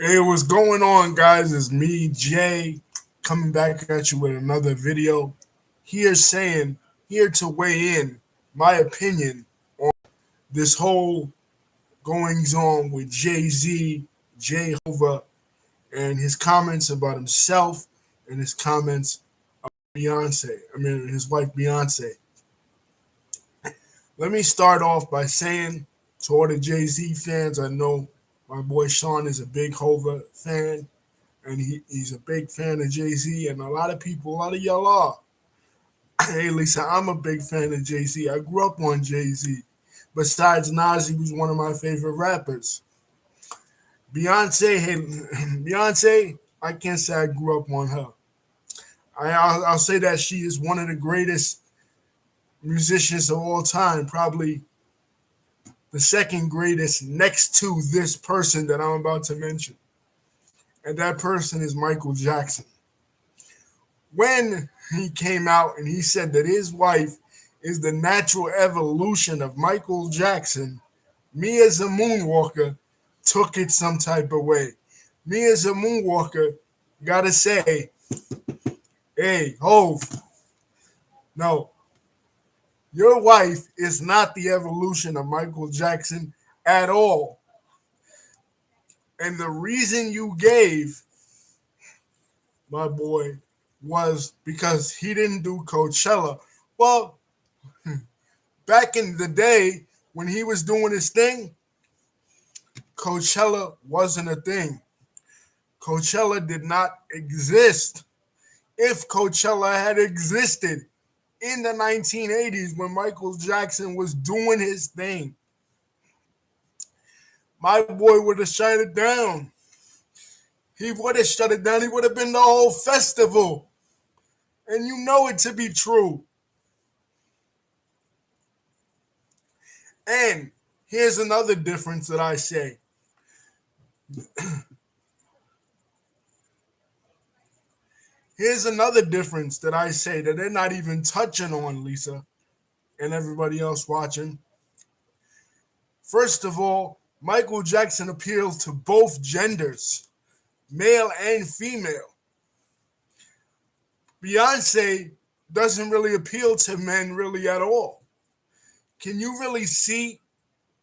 Hey, what's going on, guys? It's me, Jay, coming back at you with another video. Here saying, here to weigh in my opinion on this whole goings on with Jay-Z, Jehovah, and his comments about himself and his comments Beyonce. His wife Beyonce. Let me start off by saying to all the Jay-Z fans, I know my boy Sean is a big Hova fan and he's a big fan of Jay-Z, and a lot of people, a lot of y'all are. Hey, Lisa, I'm a big fan of Jay-Z. I grew up on Jay-Z. Besides Nas, he was one of my favorite rappers. Beyonce, hey, Beyonce, I can't say I grew up on her. I'll say that she is one of the greatest musicians of all time, probably the second greatest next to this person that I'm about to mention. And that person is Michael Jackson. When he came out and he said that his wife is the natural evolution of Michael Jackson, me as a moonwalker took it some type of way. Me as a moonwalker gotta say, hey, Hove, no, your wife is not the evolution of Michael Jackson at all. And the reason you gave, my boy, was because he didn't do Coachella. Well, back in the day when he was doing his thing, Coachella wasn't a thing. Coachella did not exist. If Coachella had existed in the 1980s when Michael Jackson was doing his thing, my boy would have shut it down. He would have shut it down. He would have been the whole festival. And you know it to be true. And here's another difference that I say. Here's another difference that I say that they're not even touching on, Lisa, and everybody else watching. First of all, Michael Jackson appeals to both genders, male and female. Beyonce doesn't really appeal to men really at all. Can you really see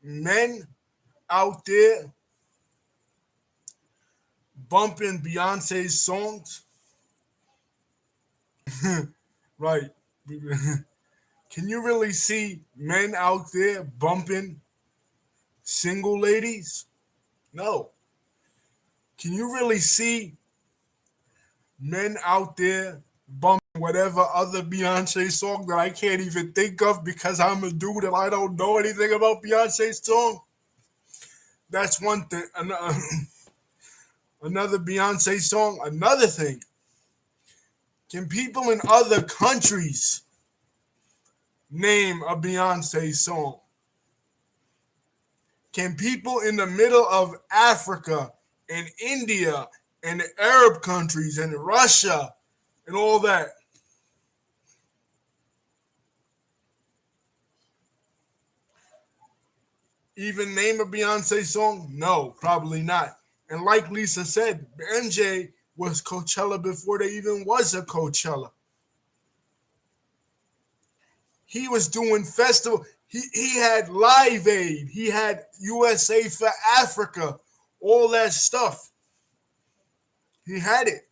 men out there bumping Beyonce's songs? Right. Can you really see men out there bumping single ladies? No. Can you really see men out there bumping whatever other Beyonce song that I can't even think of because I'm a dude and I don't know anything about Beyonce's song? That's one thing. Another Beyonce song. Another thing. Can people in other countries name a Beyonce song? Can people in the middle of Africa and India and the Arab countries and Russia and all that even name a Beyonce song? No, probably not. And like Lisa said, MJ was Coachella before there even was a Coachella. He was doing festival. He had Live Aid. He had USA for Africa. All that stuff. He had it.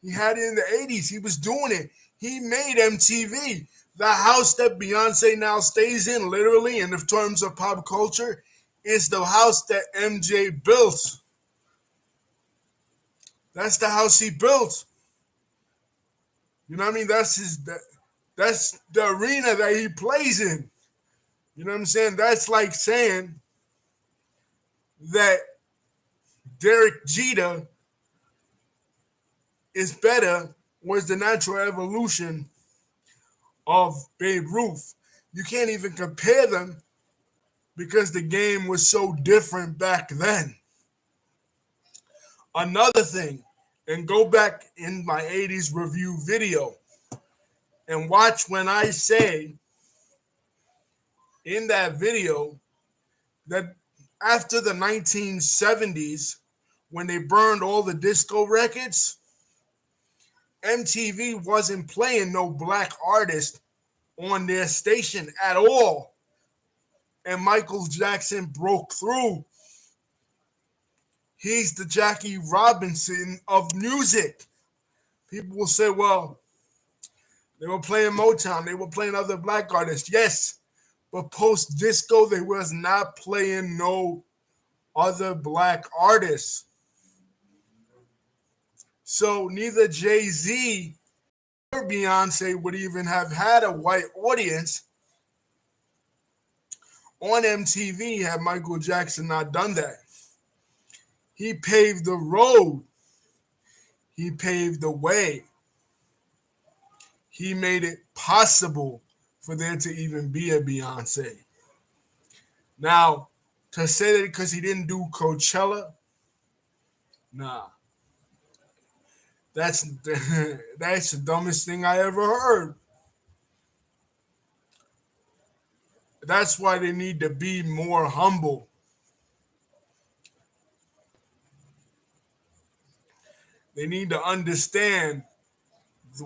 He had it in the 80s. He was doing it. He made MTV. The house that Beyonce now stays in, literally, in the terms of pop culture, is the house that MJ built. That's the house he built. You know what I mean? That's the arena that he plays in. You know what I'm saying? That's like saying that Derek Jeter is better, was the natural evolution of Babe Ruth. You can't even compare them because the game was so different back then. Another thing, and go back in my 80s review video and watch when I say in that video that after the 1970s, when they burned all the disco records, MTV wasn't playing no black artist on their station at all. And Michael Jackson broke through. He's the Jackie Robinson of music. People will say, well, they were playing Motown, they were playing other black artists. Yes, but post disco, they was not playing no other black artists. So neither Jay-Z or Beyonce would even have had a white audience on MTV had Michael Jackson not done that. He paved the road. He paved the way. He made it possible for there to even be a Beyonce. Now, to say that because he didn't do Coachella, nah. That's the dumbest thing I ever heard. That's why they need to be more humble. They need to understand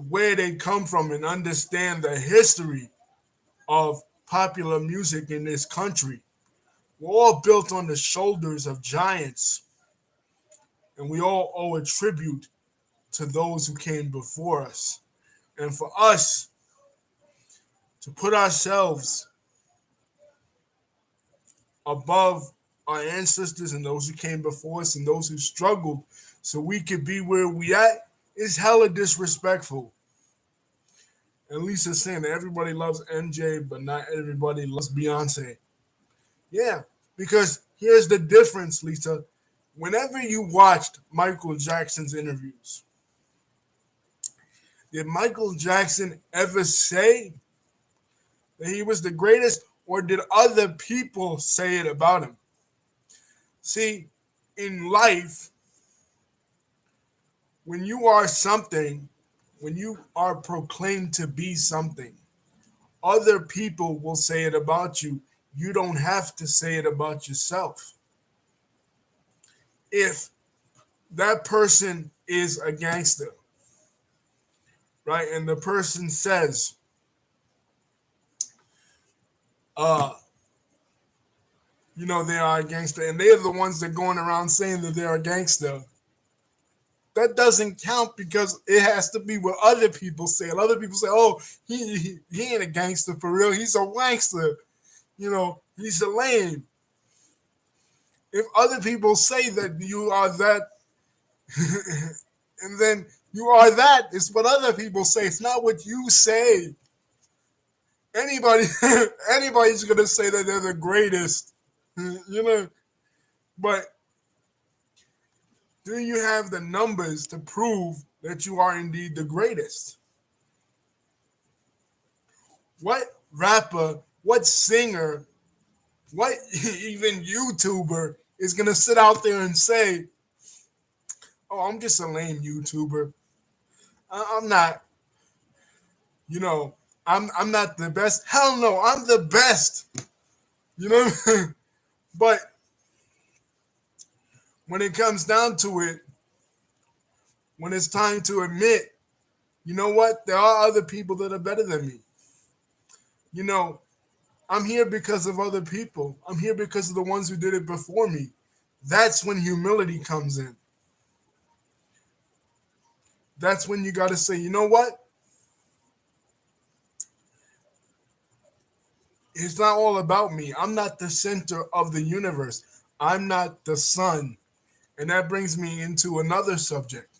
where they come from and understand the history of popular music in this country. We're all built on the shoulders of giants, and we all owe a tribute to those who came before us. And for us to put ourselves above our ancestors and those who came before us and those who struggled so we could be where we at is hella disrespectful. And Lisa's saying that everybody loves MJ, but not everybody loves Beyonce. Yeah, because here's the difference, Lisa. Whenever you watched Michael Jackson's interviews, did Michael Jackson ever say that he was the greatest, or did other people say it about him? See, in life, when you are something, when you are proclaimed to be something, other people will say it about you. You don't have to say it about yourself. If that person is a gangster, right, and the person says, they are a gangster, and they're the ones that are going around saying that they're a gangster, that doesn't count because it has to be what other people say. And other people say, oh, he ain't a gangster for real. He's a wankster. He's a lame. If other people say that you are that, and then you are that, it's what other people say. It's not what you say. Anybody's going to say that they're the greatest, but do you have the numbers to prove that you are indeed the greatest? What rapper, what singer, what even YouTuber is going to sit out there and say, oh, I'm just a lame YouTuber. I'm not, I'm not the best. Hell no, I'm the best. But when it comes down to it, when it's time to admit, you know what? There are other people that are better than me. I'm here because of other people. I'm here because of the ones who did it before me. That's when humility comes in. That's when you got to say, you know what? It's not all about me. I'm not the center of the universe. I'm not the sun. And that brings me into another subject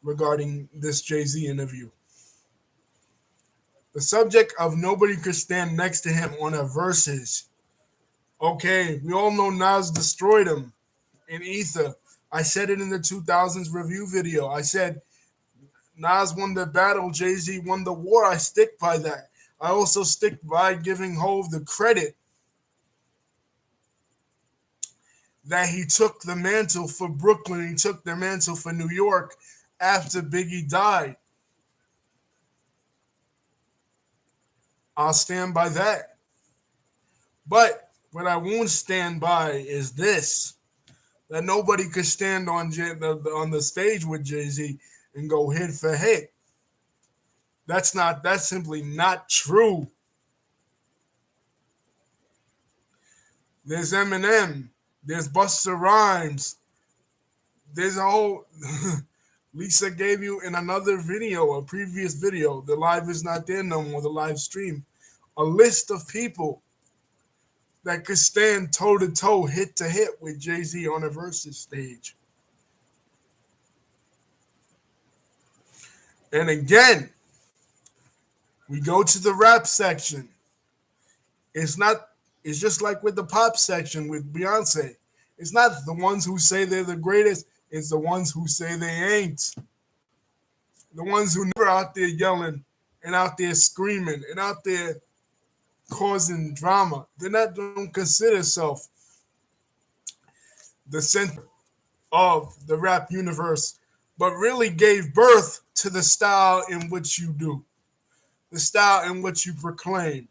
regarding this Jay-Z interview. The subject of nobody could stand next to him on a versus. Okay, we all know Nas destroyed him in Ether. I said it in the 2000s review video. I said Nas won the battle, Jay-Z won the war. I stick by that. I also stick by giving Hov the credit that he took the mantle for Brooklyn. He took the mantle for New York after Biggie died. I'll stand by that. But what I won't stand by is this. that nobody could stand on on the stage with Jay-Z and go hit for hit. That's simply not true. There's Eminem, there's Busta Rhymes, there's a whole Lisa gave you in another video, a previous video, the live is not there no more, the live stream, a list of people that could stand toe to toe, hit to hit with Jay-Z on a versus stage. And again, we go to the rap section. It's just like with the pop section with Beyonce. It's not the ones who say they're the greatest, it's the ones who say they ain't. The ones who never out there yelling and out there screaming and out there causing drama. Don't consider themselves the center of the rap universe, but really gave birth to the style in which you do, the style in which you proclaim.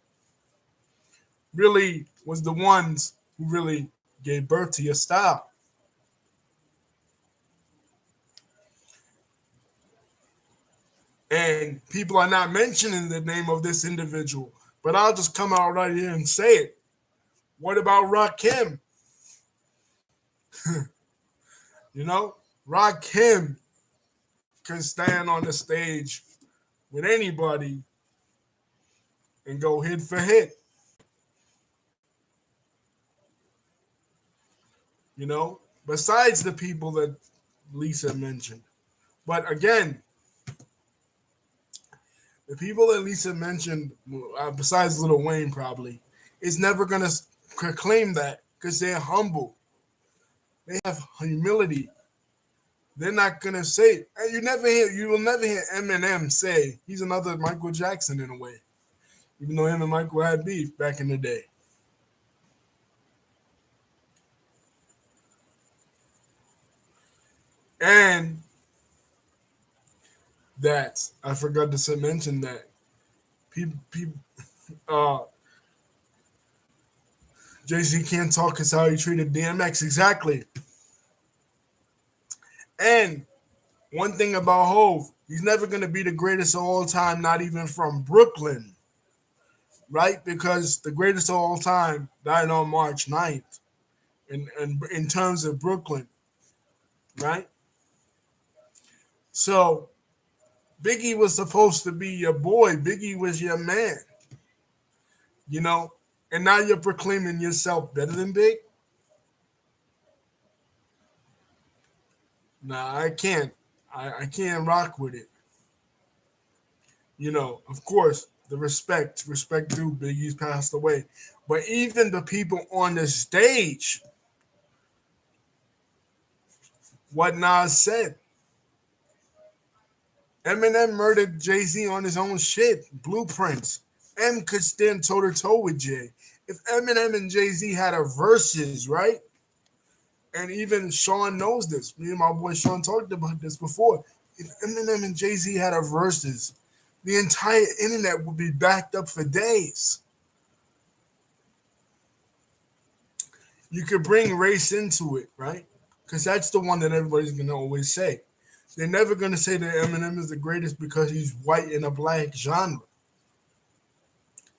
Really was the ones who really gave birth to your style. And people are not mentioning the name of this individual, but I'll just come out right here and say it. What about Rakim? You know, Rakim can stand on the stage with anybody and go hit for hit. You know, besides the people that Lisa mentioned. But again, the people that Lisa mentioned, besides Lil Wayne probably, is never going to proclaim that because they're humble. They have humility. They're not going to say, and you will never hear Eminem say he's another Michael Jackson in a way, even though him and Michael had beef back in the day. And that I forgot to mention that people Jay-Z can't talk because how he treated DMX exactly. And one thing about Hov, he's never going to be the greatest of all time, not even from Brooklyn, right? Because the greatest of all time died on March 9th. And in terms of Brooklyn, right? So Biggie was supposed to be your boy. Biggie was your man, you know? And now you're proclaiming yourself better than Big? Nah, I can't. I can't rock with it. You know, of course, the respect due. Biggie's passed away. But even the people on the stage, what Nas said, Eminem murdered Jay-Z on his own shit, blueprints. M could stand toe-to-toe with Jay. If Eminem and Jay-Z had a versus, right? And even Sean knows this. Me and my boy Sean talked about this before. If Eminem and Jay-Z had a versus, the entire internet would be backed up for days. You could bring race into it, right? Because that's the one that everybody's going to always say. They're never going to say that Eminem is the greatest because he's white in a black genre,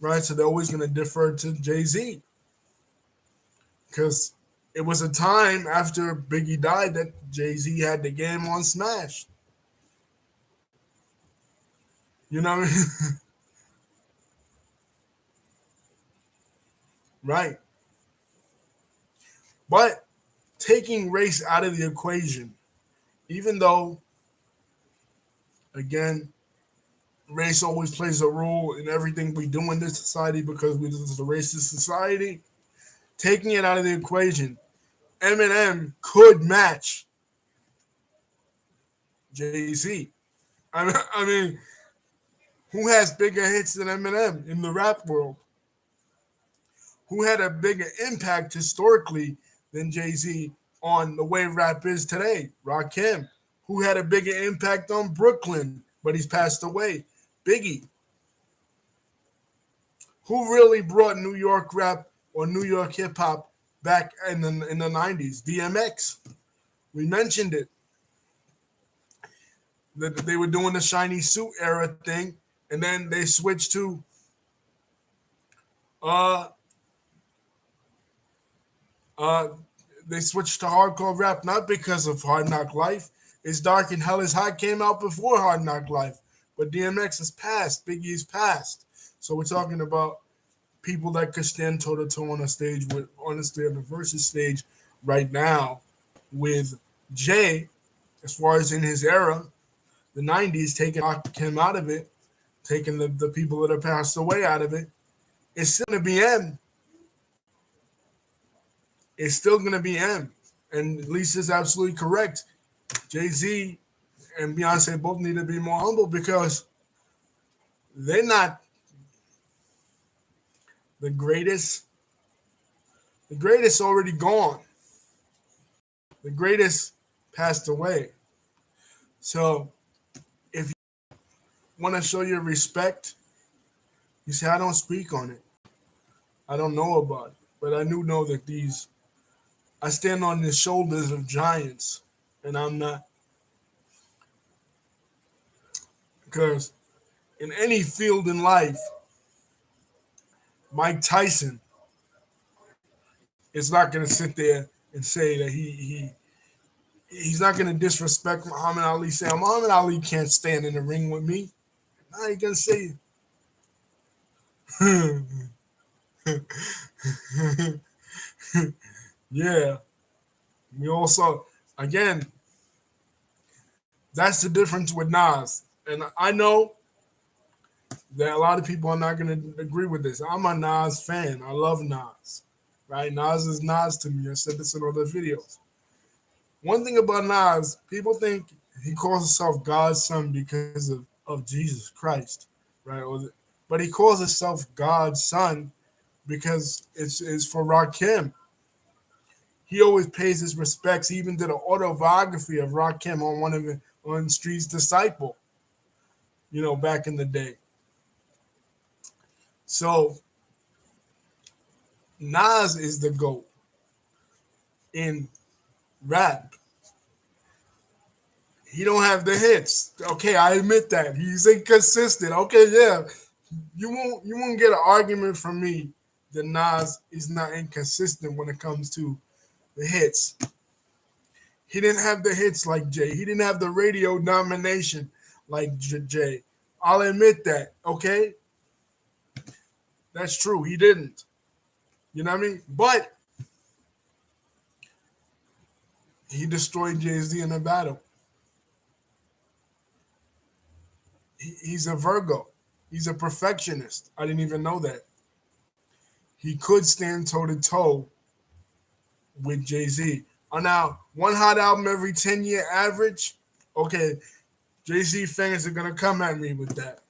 right? So they're always going to defer to Jay-Z. Because it was a time after Biggie died that Jay-Z had the game on Smash. You know what I mean? Right. But taking race out of the equation, even though, again, race always plays a role in everything we do in this society because this is a racist society, taking it out of the equation, Eminem could match Jay-Z. I mean, who has bigger hits than Eminem in the rap world? Who had a bigger impact historically than Jay-Z on the way rap is today? Rakim. Who had a bigger impact on Brooklyn, but he's passed away? Biggie. Who really brought New York rap or New York hip-hop back in the 90s. DMX, we mentioned it. That they were doing the shiny suit era thing, and then they switched to uh uh they switched to hardcore rap not because of Hard Knock Life. It's Dark and Hell is Hot came out before Hard Knock Life, but DMX is past. Biggie's past. So we're talking about people that could stand toe to toe on a stage with honestly on the versus stage right now with Jay, as far as in his era, the 90s, taking him out of it, taking the people that have passed away out of it. It's still gonna be M. It's still gonna be M. And Lisa's absolutely correct. Jay-Z and Beyonce both need to be more humble because they're not the greatest. The greatest already gone. The greatest passed away. So if you want to show your respect, you say, I don't speak on it. I don't know about it. But I do know that I stand on the shoulders of giants. And I'm not. Because in any field in life, Mike Tyson is not going to sit there and say that he's not going to disrespect Muhammad Ali. Say Muhammad Ali can't stand in the ring with me. Now he's going to say, yeah. We also, again, that's the difference with Nas. And I know that a lot of people are not going to agree with this. I'm a Nas fan. I love Nas, right? Nas is Nas to me. I said this in other videos. One thing about Nas, people think he calls himself God's son because of Jesus Christ, right? But he calls himself God's son because it's for Rakim. He always pays his respects. He even did an autobiography of Rakim on Street's Disciple, back in the day. So Nas is the GOAT in rap. He don't have the hits. Okay, I admit that. He's inconsistent. Okay, yeah. You won't get an argument from me that Nas is not inconsistent when it comes to the hits. He didn't have the hits like Jay. He didn't have the radio domination like Jay. I'll admit that, okay? That's true. He didn't. You know what I mean? But he destroyed Jay-Z in a battle. He's a Virgo. He's a perfectionist. I didn't even know that. He could stand toe to toe with Jay-Z. Now, one hot album every 10-year average. Okay, Jay-Z fans are going to come at me with that.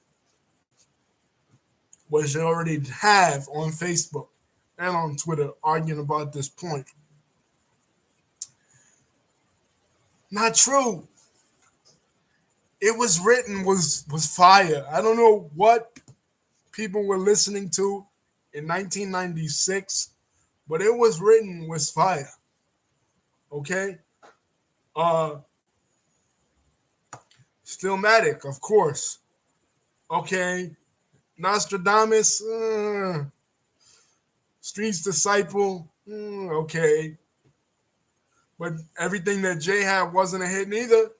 Which they already have on Facebook and on Twitter arguing about this point. Not true. It was written was fire. I don't know what people were listening to in 1996, but it was written was fire. Okay? Stillmatic, of course. Okay. Nostradamus, Street's Disciple, okay. But everything that Jay had wasn't a hit neither.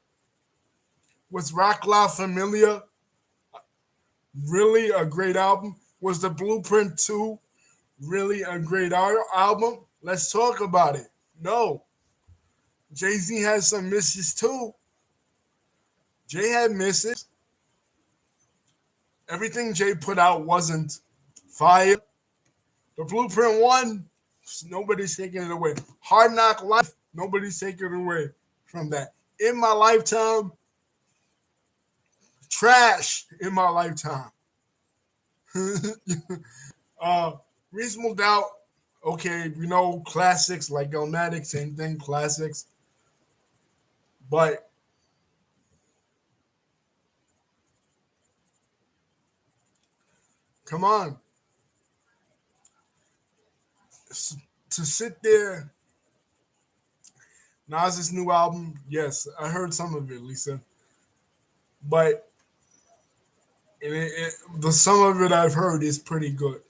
Was Rock La Familia really a great album? Was The Blueprint 2 really a great album? Let's talk about it. No. Jay-Z has some misses too. Jay had misses. Everything Jay put out wasn't fire. The Blueprint 1, nobody's taking it away. Hard Knock Life, nobody's taking it away from that. In My Lifetime, trash in my lifetime. Reasonable Doubt, okay, classics like Illmatic, same thing, classics. But come on. to sit there, Nas's new album, yes, I heard some of it, Lisa, but the some of it I've heard is pretty good.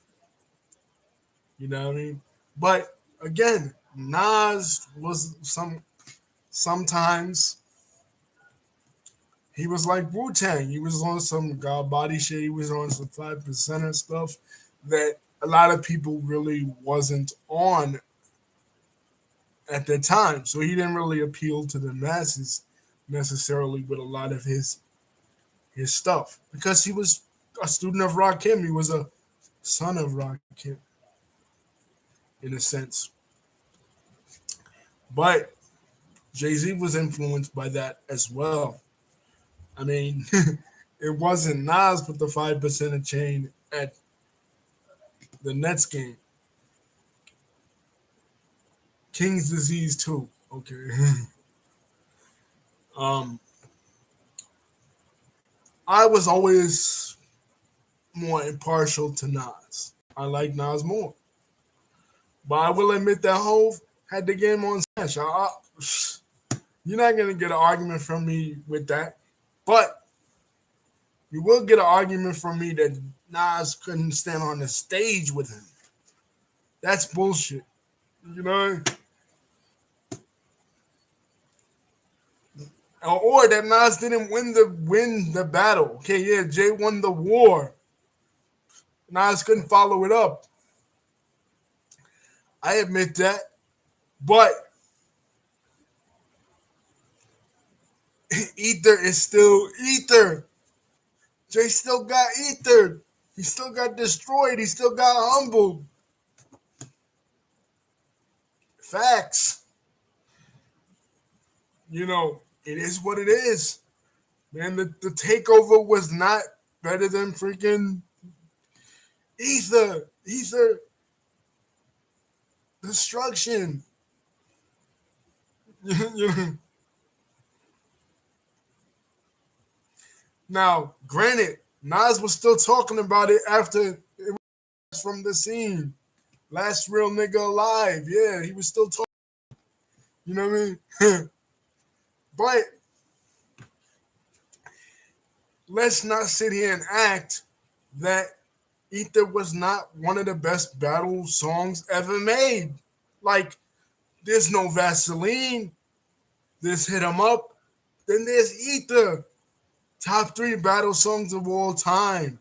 You know what I mean? But again, Nas was sometimes he was like Wu Tang. He was on some God body shit. He was on some 5% stuff that a lot of people really wasn't on at that time. So he didn't really appeal to the masses necessarily with a lot of his stuff because he was a student of Rakim. He was a son of Rakim in a sense. But Jay-Z was influenced by that as well. I mean, it wasn't Nas with the 5% chain at the Nets game. King's disease too. Okay. um, I was always more impartial to Nas. I like Nas more, but I will admit that Hove had the game on smash. You're not gonna get an argument from me with that, but you will get an argument from me that Nas couldn't stand on the stage with him. That's bullshit. You know? Or that Nas didn't win the battle. Okay, yeah, Jay won the war. Nas couldn't follow it up. I admit that. But Ether is still Ether. Jay still got Ether. He still got destroyed. He still got humbled. Facts. You know, it is what it is. Man, the takeover was not better than freaking Ether. Ether destruction. You know? Now, granted, Nas was still talking about it after it was from the scene. Last real nigga alive. Yeah, he was still talking. You know what I mean? But let's not sit here and act that Ether was not one of the best battle songs ever made. Like, there's no Vaseline. There's Hit 'em Up. Then there's Ether. Top 3 battle songs of all time.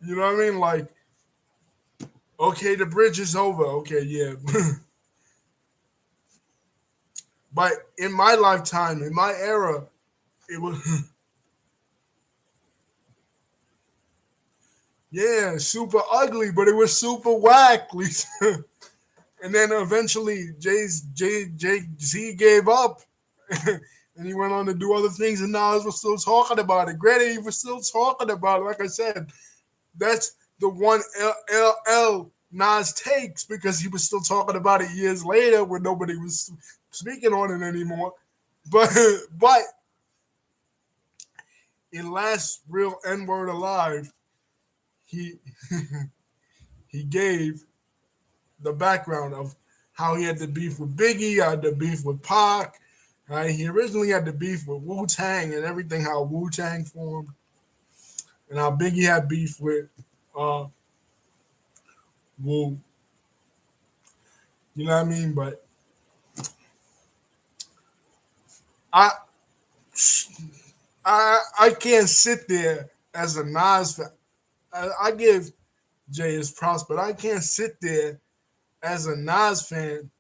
You know what I mean? Like, okay, the bridge is over. Okay, yeah. But in my lifetime, in my era, it was yeah, super ugly, but it was super whack. And then eventually Jay-Z gave up. And he went on to do other things, and Nas was still talking about it. Granted, he was still talking about it. Like I said, that's the one LL Nas takes because he was still talking about it years later when nobody was speaking on it anymore. But in last real N-word alive, he he gave the background of how he had the beef with Biggie, had the beef with Pac. Right? He originally had the beef with Wu Tang and everything, how Wu Tang formed, and how Biggie had beef with Wu. You know what I mean? But I I can't sit there as a Nas fan. I give Jay his props, but I can't sit there as a Nas fan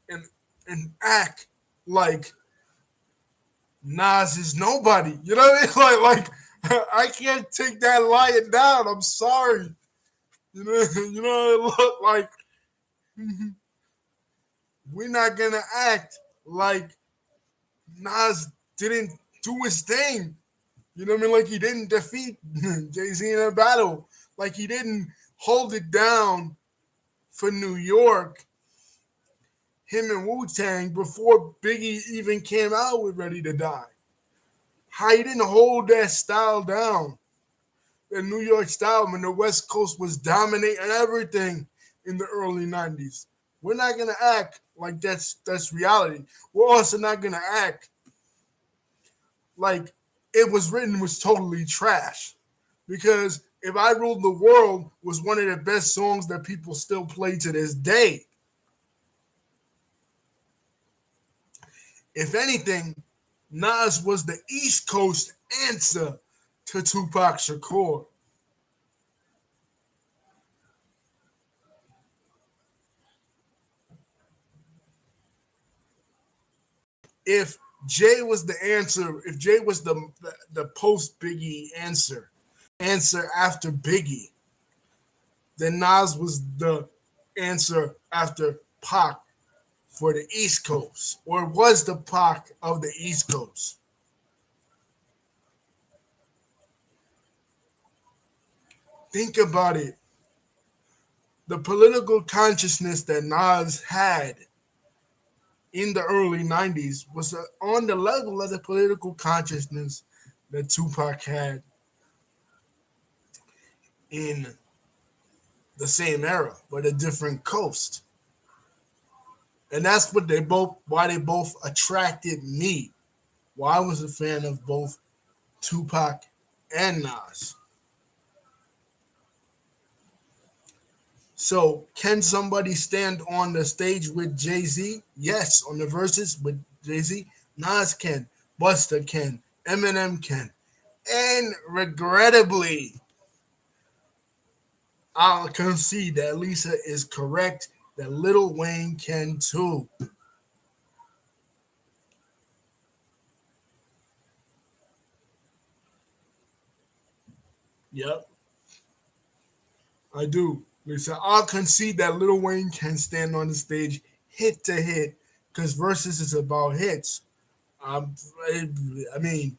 and act like Nas is nobody. You know what I mean? Like I can't take that lying down. I'm sorry. You know, look like we're not gonna act like Nas didn't do his thing. You know what I mean? Like he didn't defeat Jay-Z in a battle. Like he didn't hold it down for New York, him and Wu-Tang, before Biggie even came out with Ready to Die. How he didn't hold that style down. the New York style when the West Coast was dominating everything in the early 90s. We're not gonna act like that's reality. We're also not gonna act like it was written was totally trash. Because If I Ruled the World was one of the best songs that people still play to this day. If anything, Nas was the East Coast answer to Tupac Shakur. If Jay was the answer, if Jay was the post Biggie answer after Biggie, then Nas was the answer after Pac for the East Coast, or was the Pac of the East Coast. Think about it. The political consciousness that Nas had in the early 90s was on the level of the political consciousness that Tupac had in the same era, but a different coast. And that's what why they both attracted me. Why I was a fan of both Tupac and Nas. So, can somebody stand on the stage with Jay-Z? Yes, on the verses with Jay-Z. Nas can, Busta can, Eminem can. And regrettably, I'll concede that Lisa is correct that Lil Wayne can too. Yep, I do. Lisa, I'll concede that Lil Wayne can stand on the stage hit to hit because versus is about hits. Um, I mean,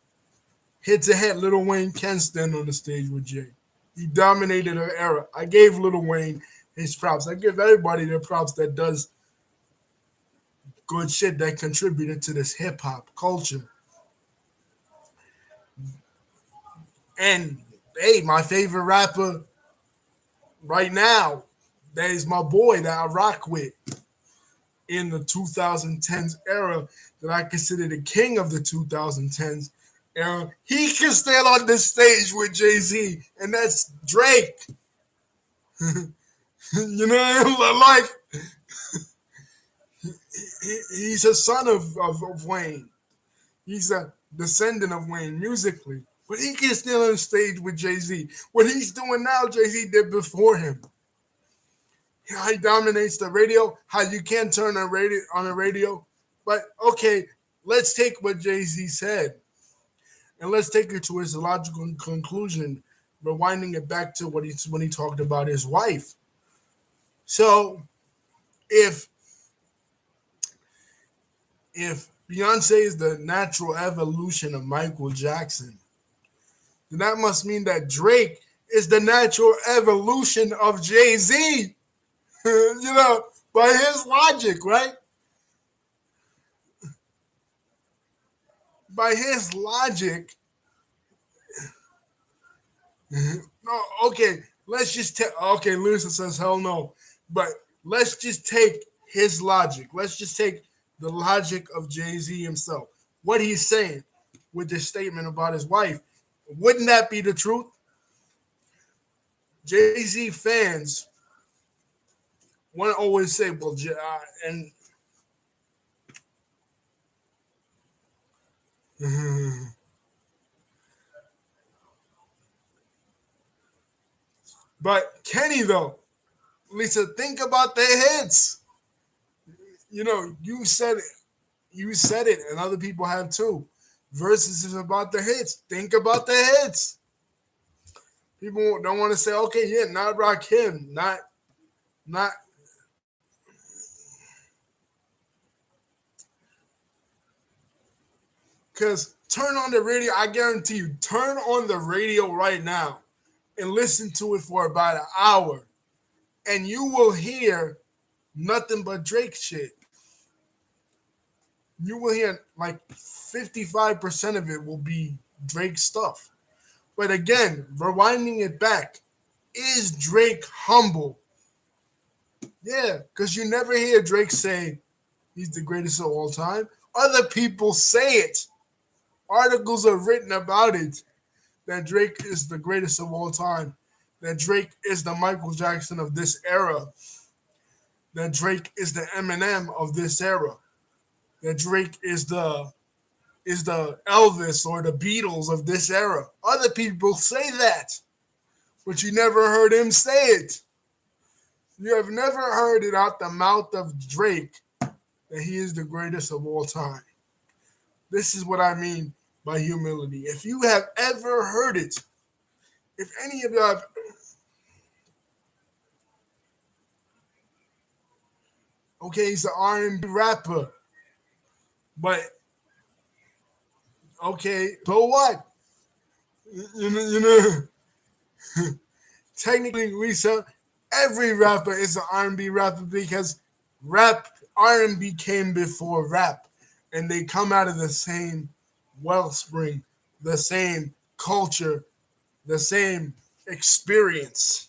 hit to hit, Lil Wayne can stand on the stage with Jay. He dominated her era. I gave Lil Wayne his props. I give everybody their props that does good shit that contributed to this hip hop culture. And hey, my favorite rapper right now, that is my boy that I rock with in the 2010s era, that I consider the king of the 2010s era. He can stand on this stage with Jay-Z, and that's Drake. You know, like he's a son of Wayne. He's a descendant of Wayne musically. But he can stand on the stage with Jay-Z. What he's doing now, Jay-Z did before him. How he dominates the radio, how you can't turn on a radio. But okay, let's take what Jay-Z said and let's take it to his logical conclusion, rewinding it back to when he talked about his wife. So if Beyonce is the natural evolution of Michael Jackson, then that must mean that Drake is the natural evolution of Jay-Z. You know, by his logic, right? By his logic, no, okay, let's just take, okay, Lisa says, hell no. But let's just take his logic. Let's just take the logic of Jay-Z himself. What he's saying with this statement about his wife. Wouldn't that be the truth? Jay-Z fans want to always say, well, and but Kenny though, Lisa, think about the hits. You know, you said it, and other people have too. Versus is about the hits. Think about the hits. People don't want to say, okay, yeah, not Rakim, not. Because turn on the radio, I guarantee you, turn on the radio right now and listen to it for about an hour, and you will hear nothing but Drake shit. You will hear like 55% of it will be Drake stuff. But again, rewinding it back, is Drake humble? Yeah, because you never hear Drake say he's the greatest of all time. Other people say it. Articles are written about it that Drake is the greatest of all time. That Drake is the Michael Jackson of this era. That Drake is the Eminem of this era. That Drake is the Elvis or the Beatles of this era. Other people say that, but you never heard him say it. You have never heard it out the mouth of Drake that he is the greatest of all time. This is what I mean by humility. If you have ever heard it, if any of you have, okay, he's an R&B rapper, but okay, so what? You know, technically, Lisa, every rapper is an R&B rapper because rap R&B came before rap, and they come out of the same wellspring, the same culture, the same experience.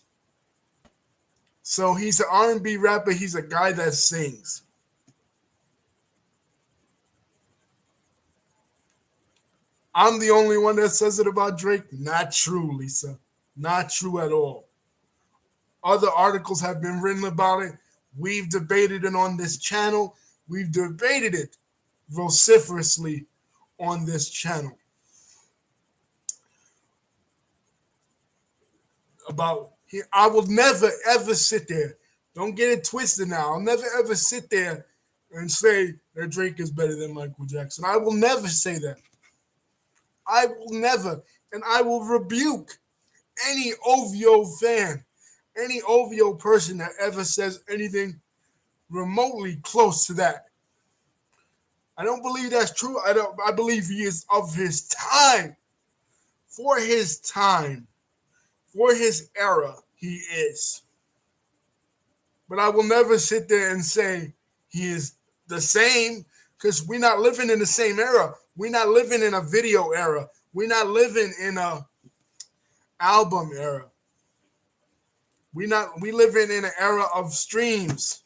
So he's an R&B rapper. He's a guy that sings. I'm the only one that says it about Drake. Not true, Lisa. Not true at all. Other articles have been written about it. We've debated it on this channel. We've debated it vociferously on this channel. About here, I will never ever sit there. Don't get it twisted now. I'll never ever sit there and say that Drake is better than Michael Jackson. I will never say that. I will never, and I will rebuke any OVO fan, any OVO person that ever says anything remotely close to that. I don't believe that's true. I believe he is of his time. For his time. For his era, he is. But I will never sit there and say he is the same because we're not living in the same era. We're not living in a video era. We're not living in a album era. We living in an era of streams.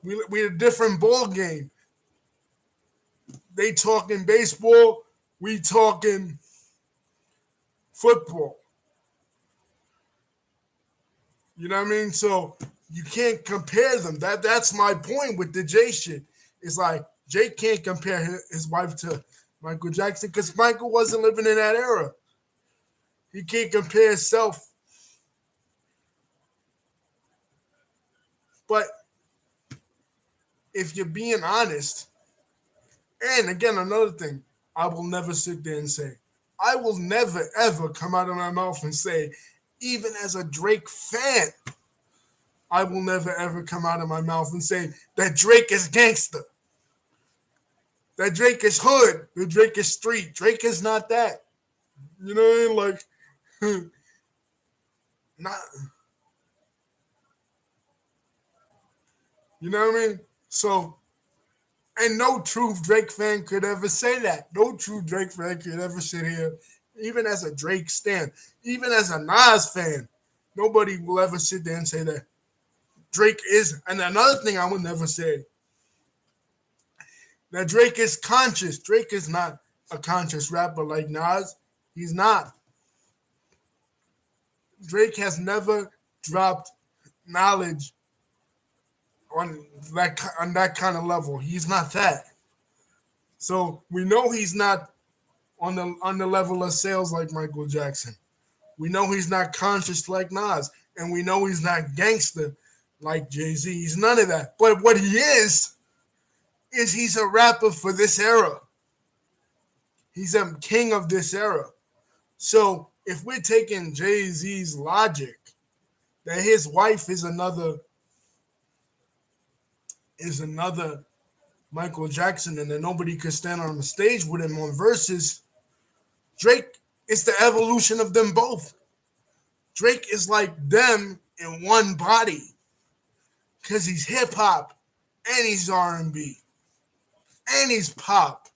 We're a different ball game. They talking baseball, we talking football. You know what I mean? So you can't compare them. That's my point with the Jay shit. It's like Jay can't compare his wife to Michael Jackson because Michael wasn't living in that era. He can't compare himself. But if you're being honest, and again, another thing, I will never sit there and say, I will never, ever come out of my mouth and say, even as a Drake fan, I will never, ever come out of my mouth and say that Drake is gangster, that Drake is hood, that Drake is street. Drake is not that. You know what I mean? Like, not. You know what I mean? So, and no true Drake fan could ever say that. No true Drake fan could ever sit here, even as a Drake stan, even as a Nas fan, nobody will ever sit there and say that Drake is. And another thing I would never say, that Drake is conscious. Drake is not a conscious rapper like Nas. He's not. Drake has never dropped knowledge on that kind of level. He's not that. So we know he's not on the level of sales like Michael Jackson. We know he's not conscious like Nas, and we know he's not gangster like Jayz. He's none of that. But what he is he's a rapper for this era. He's a king of this era. So if we're taking Jay-Z's logic that his wife is another Michael Jackson and that nobody could stand on the stage with him on verses, Drake is the evolution of them both. Drake is like them in one body because he's hip hop and he's R&B and he's pop.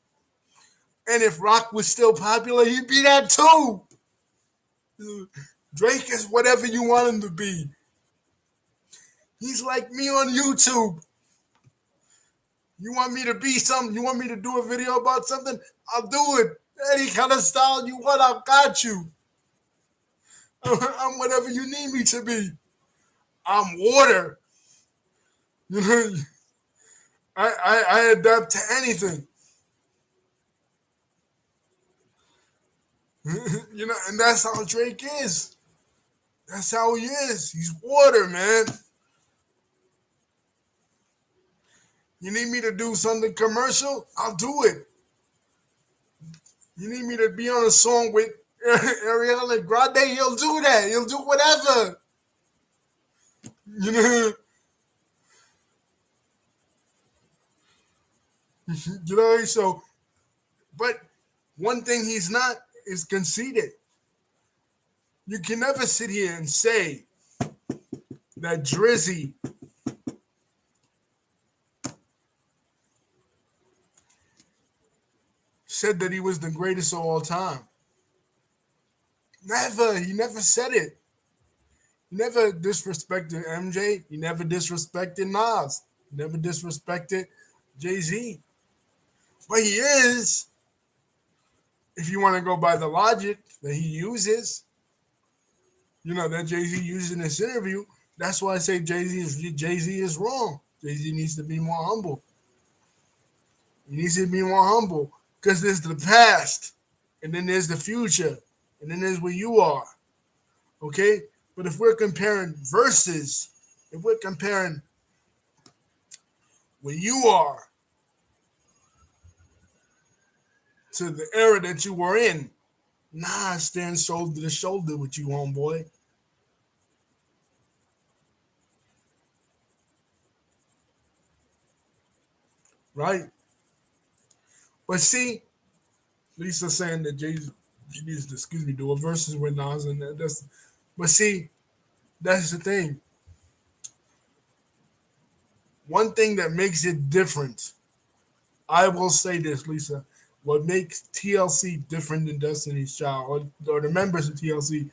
And if rock was still popular, he'd be that too. Drake is whatever you want him to be. He's like me on YouTube. You want me to be something? You want me to do a video about something? I'll do it. Any kind of style you want, I got you. I'm whatever you need me to be. I'm water. You know, I adapt to anything. You know, and that's how Drake is. That's how he is. He's water, man. You need me to do something commercial? I'll do it. You need me to be on a song with Ariana Grande? He'll do that. He'll do whatever. You know, you know. So, but one thing he's not is conceited. You can never sit here and say that Drizzy said that he was the greatest of all time. Never. He never said it. He never disrespected MJ. He never disrespected Nas. He never disrespected Jay-Z. But he is, if you want to go by the logic that he uses, you know, that Jay-Z used in this interview, that's why I say Jay-Z is wrong. Jay-Z needs to be more humble. He needs to be more humble because there's the past, and then there's the future, and then there's where you are. Okay? But if we're comparing verses, if we're comparing where you are to the era that you were in, I stand shoulder to shoulder with you, homeboy. Right? But see, Lisa saying that Jay-Z needs to, do a verses with Nas and that's. But see, that's the thing. One thing that makes it different, I will say this, Lisa. What makes TLC different than Destiny's Child, or the members of TLC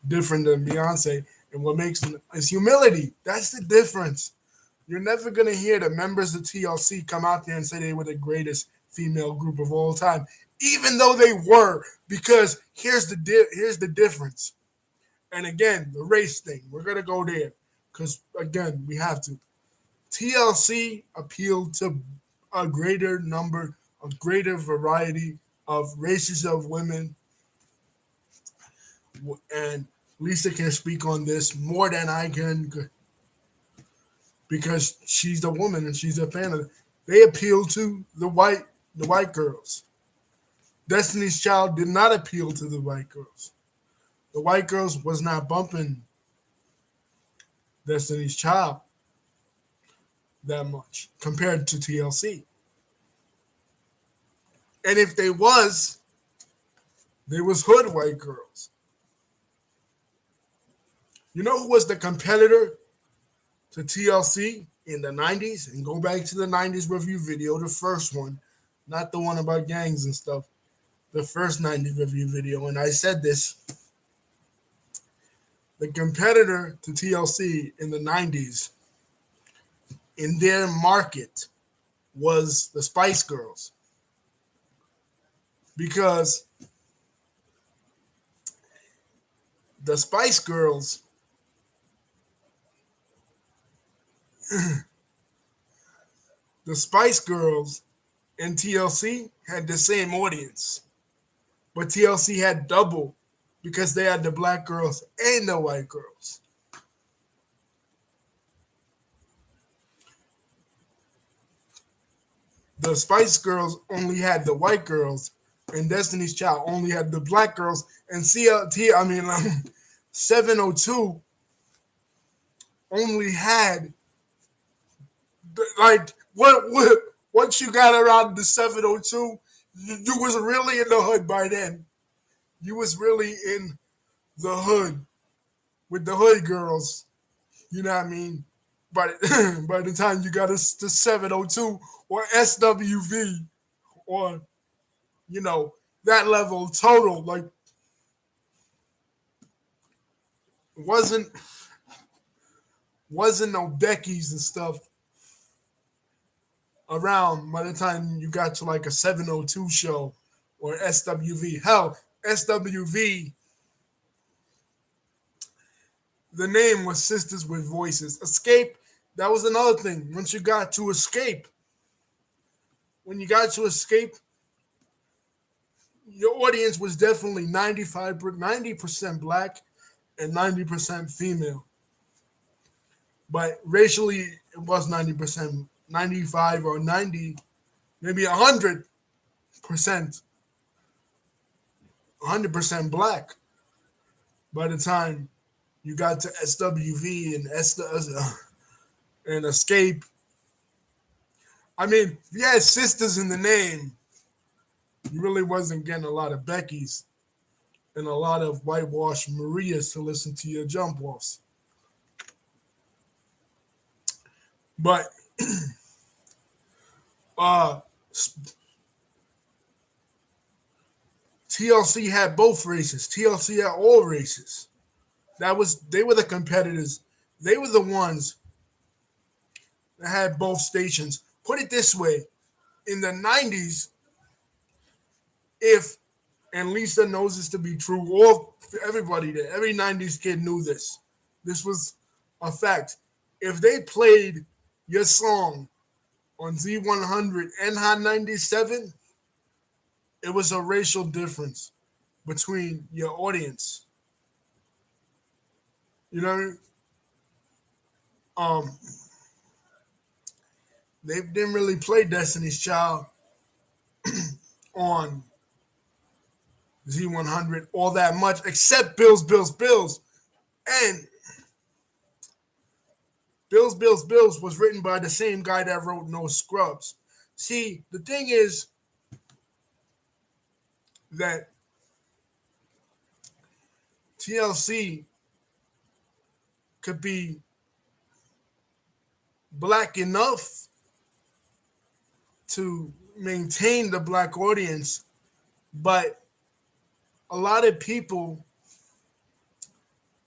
different than Beyonce, and what makes them is humility. That's the difference. You're never gonna hear the members of TLC come out there and say they were the greatest female group of all time, even though they were. Because here's the difference. And again, the race thing. We're gonna go there because again, we have to. TLC appealed to a greater number, a greater variety of races of women, and Lisa can speak on this more than I can because she's a woman and she's a fan of it. They appeal to the white girls. Destiny's Child did not appeal to the white girls. The white girls was not bumping Destiny's Child that much compared to TLC. And if they was hood white girls. You know who was the competitor to TLC in the 90s? And go back to the 90s review video, the first one, not the one about gangs and stuff. The first 90s review video. And I said this. The competitor to TLC in the 90s in their market was the Spice Girls. Because the Spice Girls the Spice Girls and TLC had the same audience. But TLC had double because they had the black girls and the white girls. The Spice Girls only had the white girls, and Destiny's Child only had the black girls. And 702 only had like what once you got around the 702, you was really in the hood by then. You was really in the hood with the hood girls. You know what I mean? But by the time you got us to 702 or SWV or that level total, like wasn't wasn't no Becky's and stuff around by the time you got to like a 702 show or SWV. Hell, SWV, the name was Sisters with Voices. Escape, that was another thing. Once you got to Escape, when you got to Escape, your audience was definitely 90% black and 90% female. But racially, it was 90%, 95 or 90, maybe 100%, 100% black by the time you got to SWV and and Escape. I mean, if you had sisters in the name, you really wasn't getting a lot of Beckys and a lot of whitewashed Marias to listen to your jump offs. But uh TLC had both races. TLC had all races. They were the competitors. They were the ones that had both stations. Put it this way, in the 90s, if and Lisa knows this to be true, all everybody there, every 90s kid knew this. This was a fact. If they played your song on Z100 and Hot 97, it was a racial difference between your audience. You know, um, they didn't really play Destiny's Child on Z100 all that much, except Bills, Bills, Bills. And Bills, Bills, Bills was written by the same guy that wrote No Scrubs. See, the thing is that TLC could be black enough to maintain the black audience, but a lot of people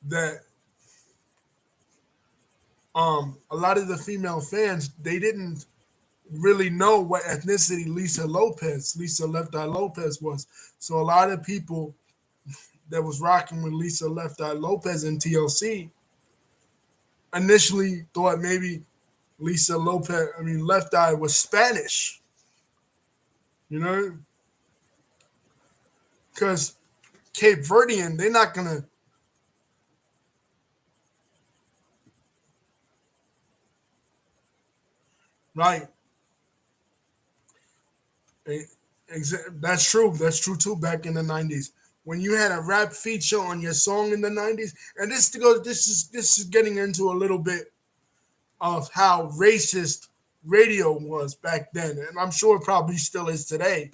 that a lot of the female fans, they didn't really know what ethnicity Lisa Left Eye Lopez was. So a lot of people that was rocking with Lisa Left Eye Lopez in TLC initially thought maybe Left Eye was Spanish, you know, because Cape Verdean, they're not gonna. Right. That's true. That's true too. Back in the 90s, when you had a rap feature on your song in the 90s, and this is getting into a little bit of how racist radio was back then, and I'm sure it probably still is today.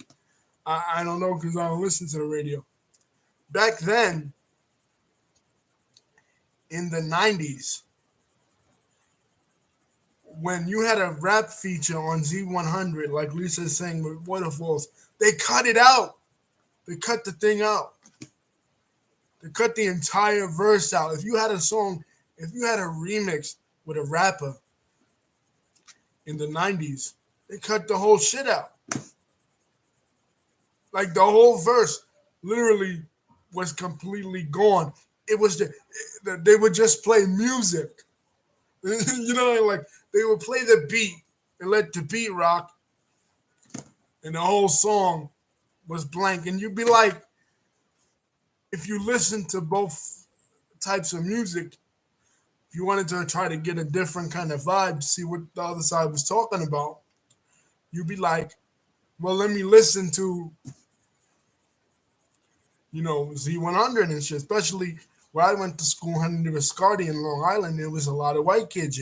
I don't know because I don't listen to the radio. Back then, in the 90s, when you had a rap feature on Z100, like Lisa's saying with Waterfalls, they cut it out. They cut the thing out. They cut the entire verse out. If you had a song, if you had a remix with a rapper in the 90s, they cut the whole shit out. Like the whole verse literally was completely gone. It was they would just play music. You know, like they would play the beat and let the beat rock, and the whole song was blank. And you'd be like, if you listen to both types of music, if you wanted to try to get a different kind of vibe to see what the other side was talking about, you'd be like, well, let me listen to, Z100 and shit, especially where I went to school, Henry Viscardi in Long Island. There was a lot of white kids,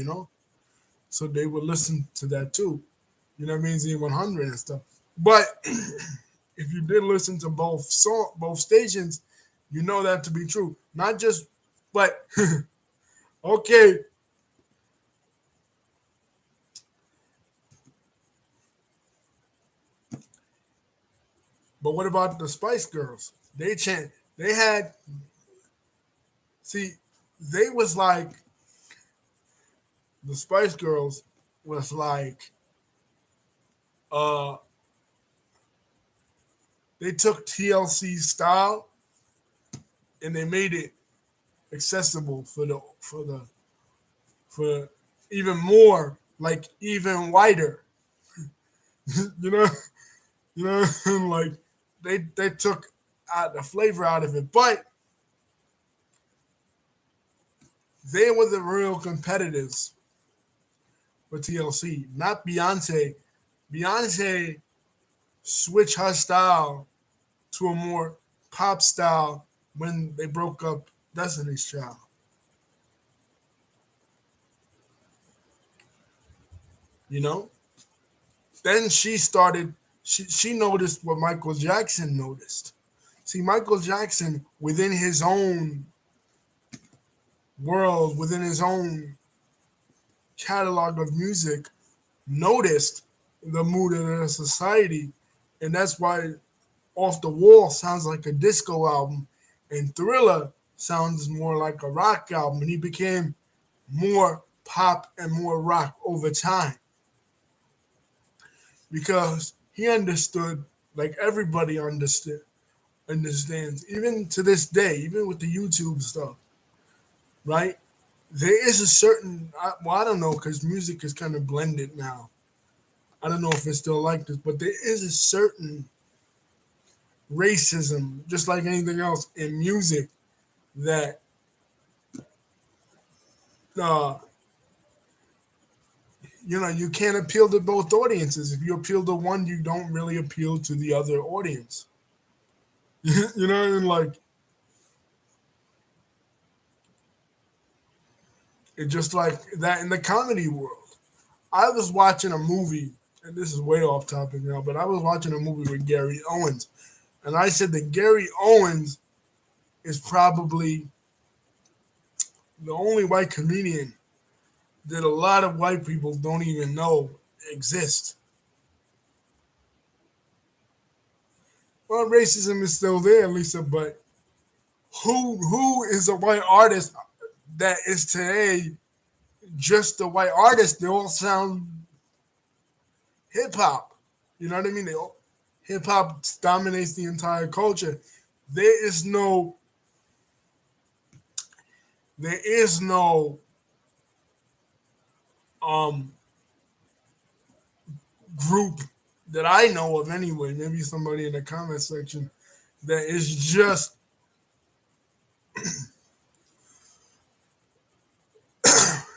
so they would listen to that too. You know what I mean? Z100 and stuff. But if you did listen to both stations, you know that to be true. Not just, but okay. But what about the Spice Girls? They had, see, they was like the Spice Girls was like uh they took TLC style and they made it accessible for even more, like even wider. you know, you know, like they took out the flavor out of it, but they were the real competitors for TLC, not Beyonce. Beyonce switched her style to a more pop style when they broke up Destiny's Child. You know, then she started. She noticed what Michael Jackson noticed. See, Michael Jackson within his own world, within his own catalog of music, noticed the mood of the society, and that's why Off the Wall sounds like a disco album, and Thriller sounds more like a rock album. And he became more pop and more rock over time because he understood, like everybody understands, even to this day, even with the YouTube stuff, right? There is a certain, well, I don't know, because music is kind of blended now. I don't know if it's still like this, but there is a certain racism, just like anything else in music, that uh, you can't appeal to both audiences. If you appeal to one, you don't really appeal to the other audience. you know, and like it's just like that in the comedy world. I was watching a movie, and this is way off topic now, but I was watching a movie with Gary Owens, and I said that Gary Owens is probably the only white comedian that a lot of white people don't even know exists. Well, racism is still there, Lisa, but who is a white artist that is today just a white artist? They all sound hip hop. You know what I mean? Hip hop dominates the entire culture. There is no there is no um group that I know of anyway. Maybe somebody in the comment section that is just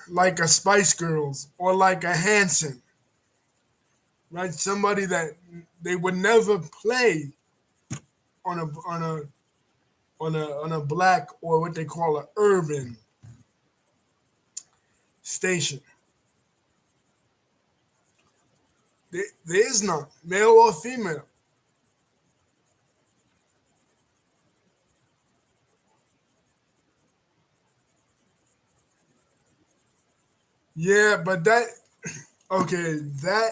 like a Spice Girls or like a Hanson, right? Somebody that they would never play on a black or what they call an urban station. There is none, male or female. Yeah, but that okay, that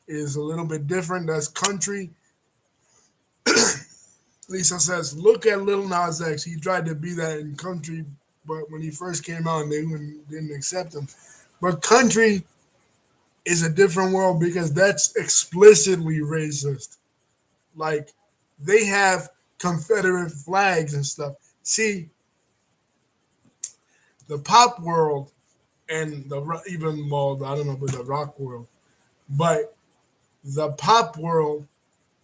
is a little bit different. That's country. Lisa says, look at Lil Nas X. He tried to be that in country, but when he first came out, they didn't accept him. But country is a different world because that's explicitly racist. Like they have Confederate flags and stuff. See, the pop world and even well, I don't know about the rock world, but the pop world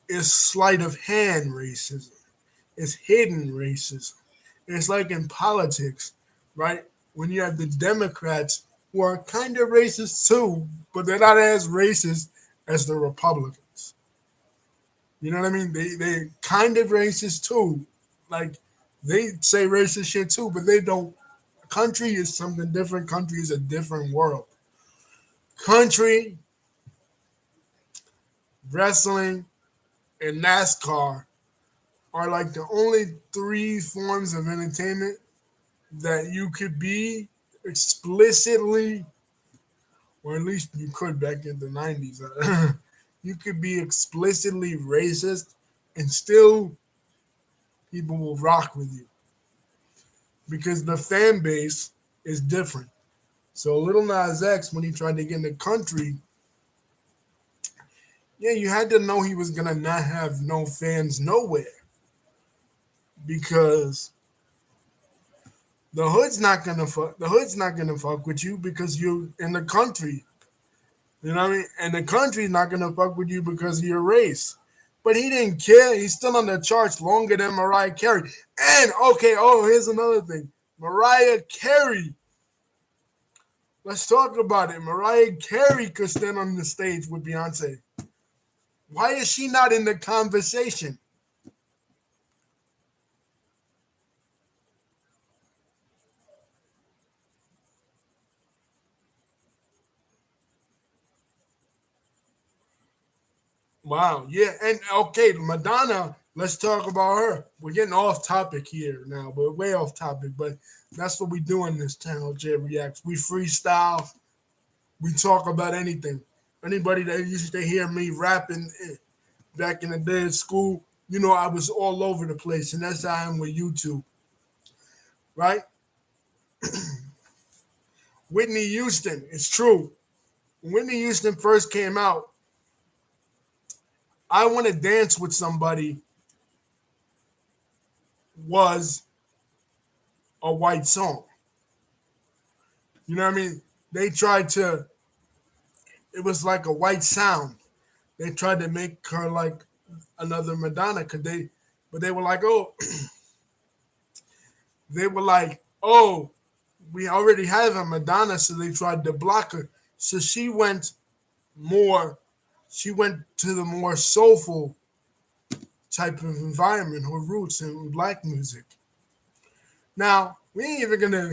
is sleight of hand racism. It's hidden racism. It's like in politics, right? When you have the Democrats who are kind of racist too, but they're not as racist as the Republicans. You know what I mean? They kind of racist too. Like they say racist shit too, but they don't. Country is something different. Country is a different world. Country, wrestling, and NASCAR are like the only three forms of entertainment that you could be explicitly, or at least you could back in the 90s, you could be explicitly racist and still people will rock with you. because the fan base is different. So Little Nas X, when he tried to get in the country, yeah, you had to know he was gonna not have no fans nowhere because the hood's not gonna fuck with you because you're in the country. You know what I mean? And the country's not gonna fuck with you because of your race. But he didn't care. He's still on the charts longer than Mariah Carey. And okay, here's another thing. Mariah Carey. Let's talk about it. Mariah Carey could stand on the stage with Beyonce. Why is she not in the conversation? Wow. Yeah. And okay, Madonna, let's talk about her. We're getting off topic here now. We're way off topic, but that's what we do on this channel, J Reacts. We freestyle. We talk about anything. Anybody that used to hear me rapping back in the day at school, I was all over the place. And that's how I am with YouTube. Right? Whitney Houston. It's true. When Whitney Houston first came out, I Want to Dance with Somebody was a white song. You know what I mean? They tried to, it was like a white sound. They tried to make her like another Madonna but they were like, oh, we already have a Madonna, so they tried to block her. So she went to the more soulful type of environment, her roots in black music. Now, we ain't even gonna,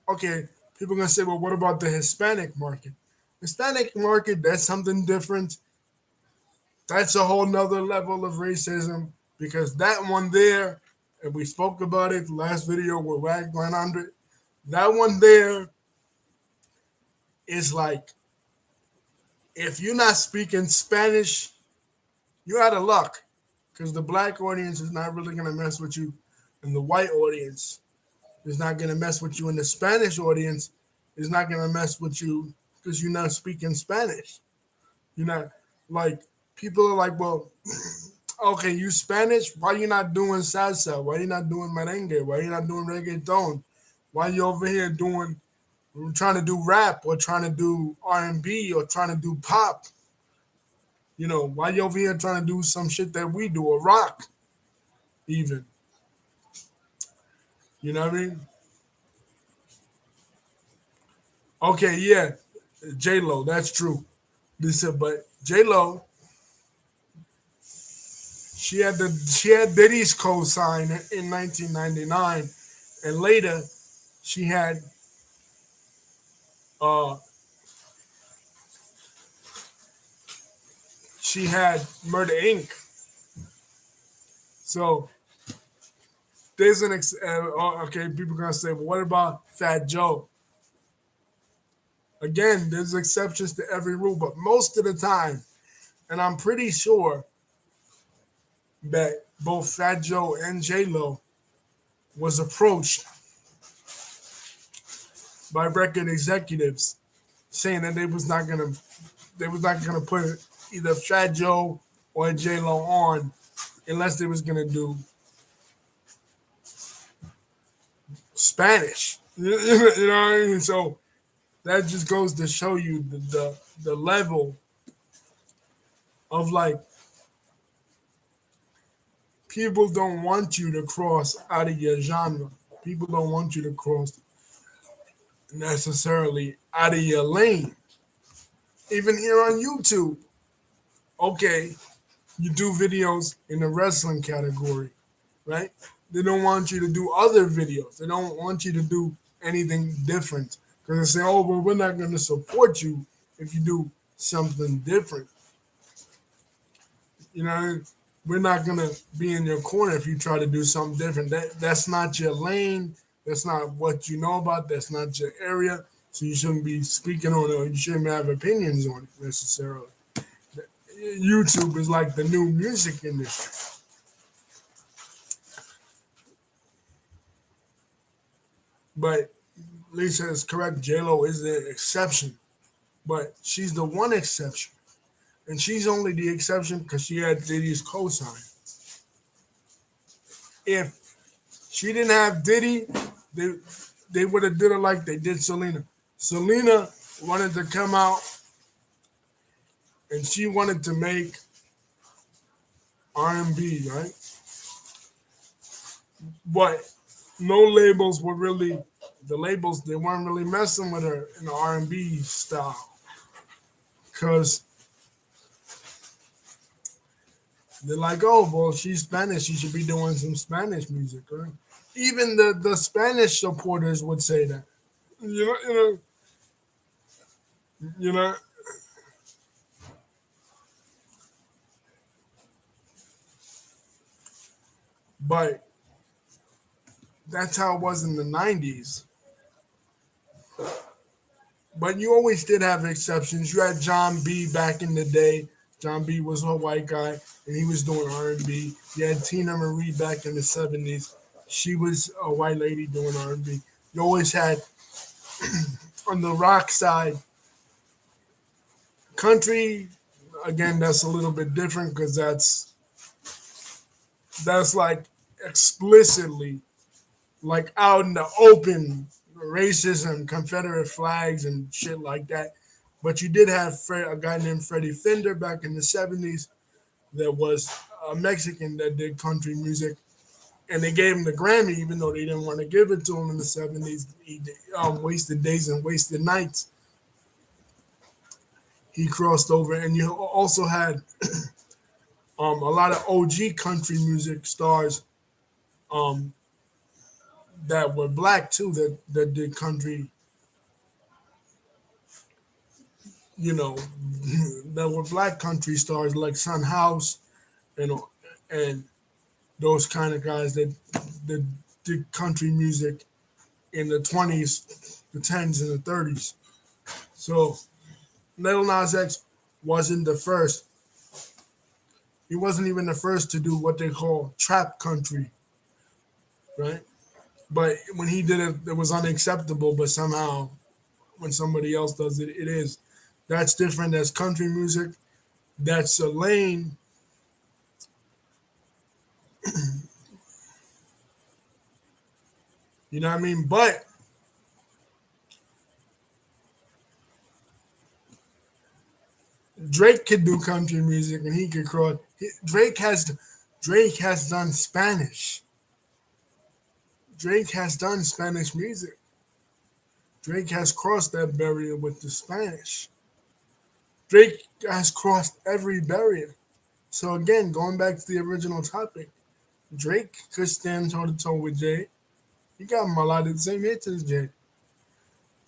okay, people are gonna say, well, what about the Hispanic market? Hispanic market, that's something different. That's a whole nother level of racism because that one there, and we spoke about it last video with Wag 100, that one there is like, if you're not speaking Spanish, you're out of luck because the black audience is not really going to mess with you, and the white audience is not going to mess with you, and the Spanish audience is not going to mess with you because you're not speaking Spanish. You're not like, people are like, well, okay, you Spanish, why you not doing salsa? Why you not doing merengue? Why you not doing reggaeton? Why you over here trying to do rap or trying to do R&B or trying to do pop? Why you over here trying to do some shit that we do, or rock even? You know what I mean? Okay, yeah, J-Lo, that's true. Listen, but J-Lo, she had Diddy's co-sign in 1999, and later she had uh Murder Inc. So there's okay, people gonna say, well, what about Fat Joe? Again, there's exceptions to every rule, but most of the time, and I'm pretty sure that both Fat Joe and J-Lo was approached by record executives saying that they was not gonna put either Fat Joe or J-Lo on unless they was gonna do Spanish. You know what I mean? So that just goes to show you the level of like, people don't want you to cross out of your genre. People don't want you to cross necessarily out of your lane. Even here on YouTube, okay, you do videos in the wrestling category, right? They don't want you to do other videos. They don't want you to do anything different because they say, oh, well, we're not going to support you if you do something different. We're not going to be in your corner if you try to do something different. That's not your lane. That's not what you know about. That's not your area. So you shouldn't be speaking on it, or you shouldn't have opinions on it necessarily. YouTube is like the new music industry. But Lisa is correct. J Lo is the exception, but she's the one exception, and she's only the exception because she had Diddy's cosign. If she didn't have Diddy, they they would have did it like they did Selena. Selena wanted to come out and she wanted to make R&B, right? But no labels were really the labels. They weren't really messing with her in the R&B style because they're like, oh, well, she's Spanish. She should be doing some Spanish music, right? Even the Spanish supporters would say that. You know. But that's how it was in the '90s. But you always did have exceptions. You had John B back in the day. John B was a white guy, and he was doing R&B. You had Tina Marie back in the '70s. She was a white lady doing R&B. You always had on the rock side country. Again, that's a little bit different because that's like explicitly like out in the open racism, Confederate flags, and shit like that. But you did have a guy named Freddie Fender back in the '70s that was a Mexican that did country music, and they gave him the Grammy even though they didn't want to give it to him in the '70s. He wasted days and wasted nights. He crossed over, and you also had a lot of OG country music stars um, that were black too that did country, you know, that were black country stars like Son House and those kind of guys that did country music in the '20s, the '10s, and the '30s. So Lil Nas X wasn't the first. He wasn't even the first to do what they call trap country, right? But when he did it, it was unacceptable. But somehow, when somebody else does it, it is. That's different. That's country music. That's a lane. You know what I mean? But Drake could do country music, and he could cross. Drake has done Spanish. Drake has done Spanish music. Drake has crossed that barrier with the Spanish. Drake has crossed every barrier. So again, going back to the original topic, Drake could stand toe to toe with Jay. He got him a lot of the same hits as Jay.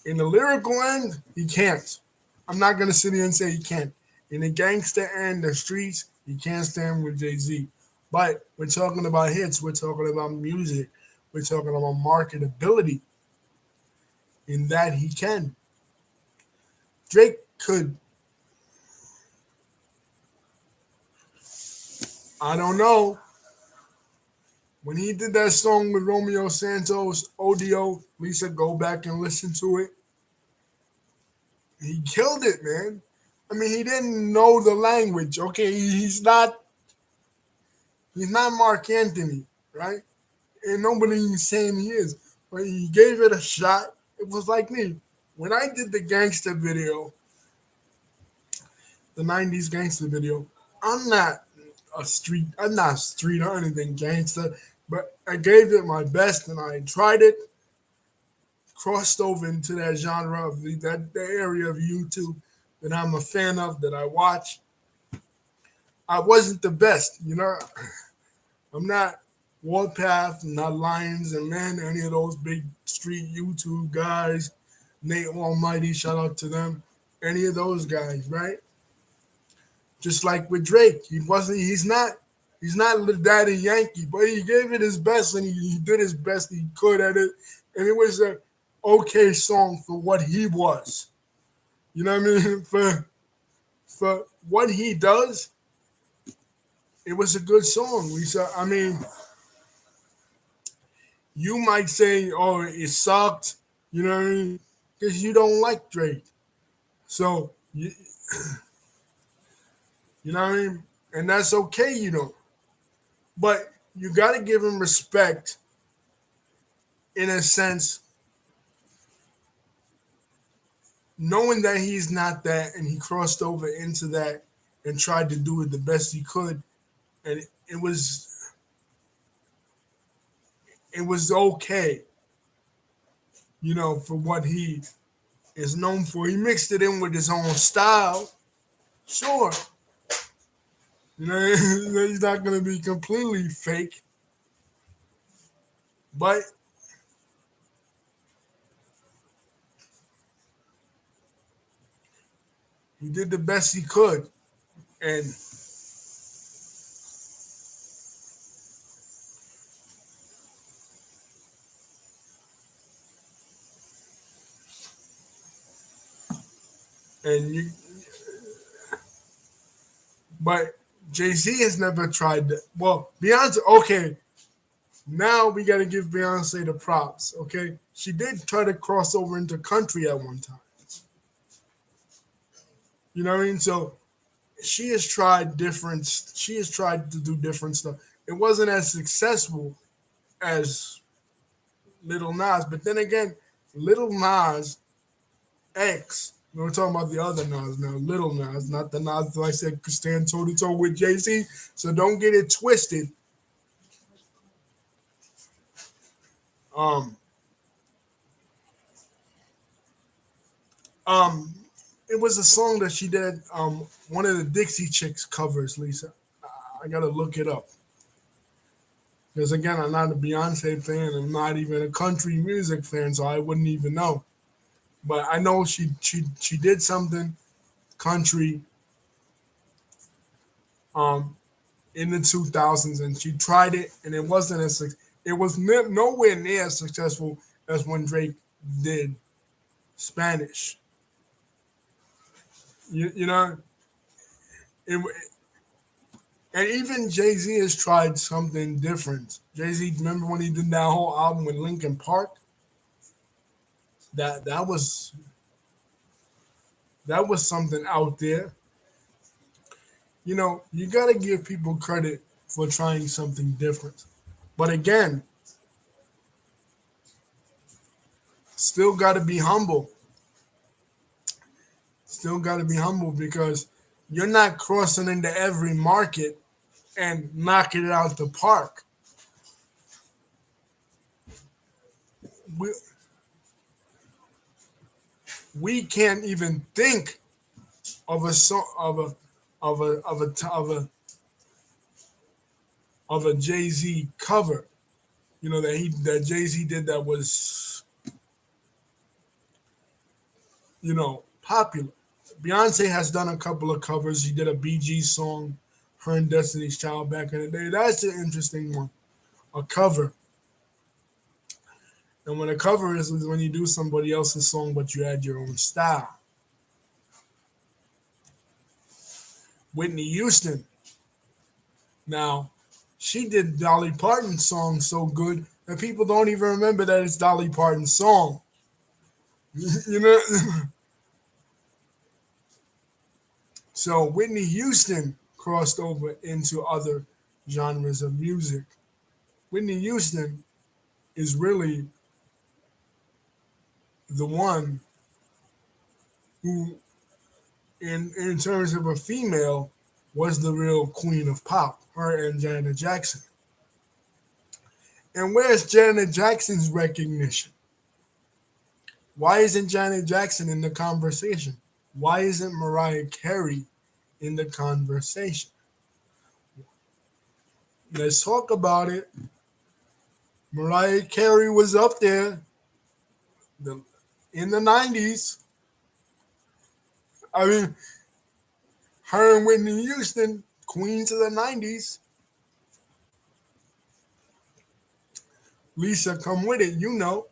In the lyrical end, he can't. I'm not gonna sit here and say he can't. In the gangster end, the streets, he can't stand with Jay-Z. But we're talking about hits, we're talking about music, we're talking about marketability. In that he can. Drake could, I don't know. When he did that song with Romeo Santos, ODO, Lisa, go back and listen to it. He killed it, man. I mean, he didn't know the language. Okay, he's not Mark Anthony, right? And nobody's saying he is. But he gave it a shot. It was like me. When I did the gangster video, the '90s gangster video, I'm not I'm not street or anything gangster, but I gave it my best and I tried it, crossed over into that genre of that area of YouTube that I'm a fan of, that I watch. I wasn't the best, I'm not Warpath, not Lions and Men, any of those big street YouTube guys. Nate Almighty, shout out to them. Any of those guys, right? Just like with Drake, he's not the Daddy Yankee, but he gave it his best and he did his best he could at it. And it was a okay song for what he was. You know what I mean? For what he does, it was a good song. I mean, You might say, "Oh, it sucked," you know what I mean, because you don't like Drake. So you know what I mean, and that's okay. You know, but you got to give him respect in a sense, knowing that he's not that, and he crossed over into that and tried to do it the best he could, and it was okay, you know, for what he is known for. He mixed it in with his own style, sure. You know, he's not going to be completely fake, but he did the best he could. And and you, but Jay Z has never tried that. Well, Beyonce, okay. Now we got to give Beyonce the props. Okay, she did try to cross over into country at one time. You know what I mean? So she has tried different. She has tried to do different stuff. It wasn't as successful as Little Nas, but then again, Little Nas X. We're talking about the other Nas now, Little Nas, not the Nas that I said could stand toe to toe with Jay Z. So don't get it twisted. Um, um, it was a song that she did. One of the Dixie Chicks covers, Lisa. I gotta look it up because again, I'm not a Beyonce fan. I'm not even a country music fan, so I wouldn't even know. But I know she did something country um in the 2000s, and she tried it, and it wasn't as it was nowhere near as successful as when Drake did Spanish. You know, it, and even Jay Z has tried something different. Jay Z, remember when he did that whole album with Linkin Park? That was something out there. You know, you got to give people credit for trying something different. But again, still got to be humble. Still got to be humble because you're not crossing into every market and knocking it out the park. We, we can't even think of a song of a Jay Z cover. You know that Jay Z did that was popular. Beyonce has done a couple of covers. She did a BG song, her and Destiny's Child back in the day. That's an interesting one. A cover. And when a cover is when you do somebody else's song but you add your own style. Whitney Houston. Now, she did Dolly Parton's song so good that people don't even remember that it's Dolly Parton's song. you know? So Whitney Houston crossed over into other genres of music. Whitney Houston is really the one who, in terms of a female, was the real queen of pop. Her and Janet Jackson. And where's Janet Jackson's recognition? Why isn't Janet Jackson in the conversation? Why isn't Mariah Carey in the conversation? Let's talk about it. Mariah Carey was up there in the 90s. I mean, her and Whitney Houston, queens of the 90s. Lisa, come with it. You know.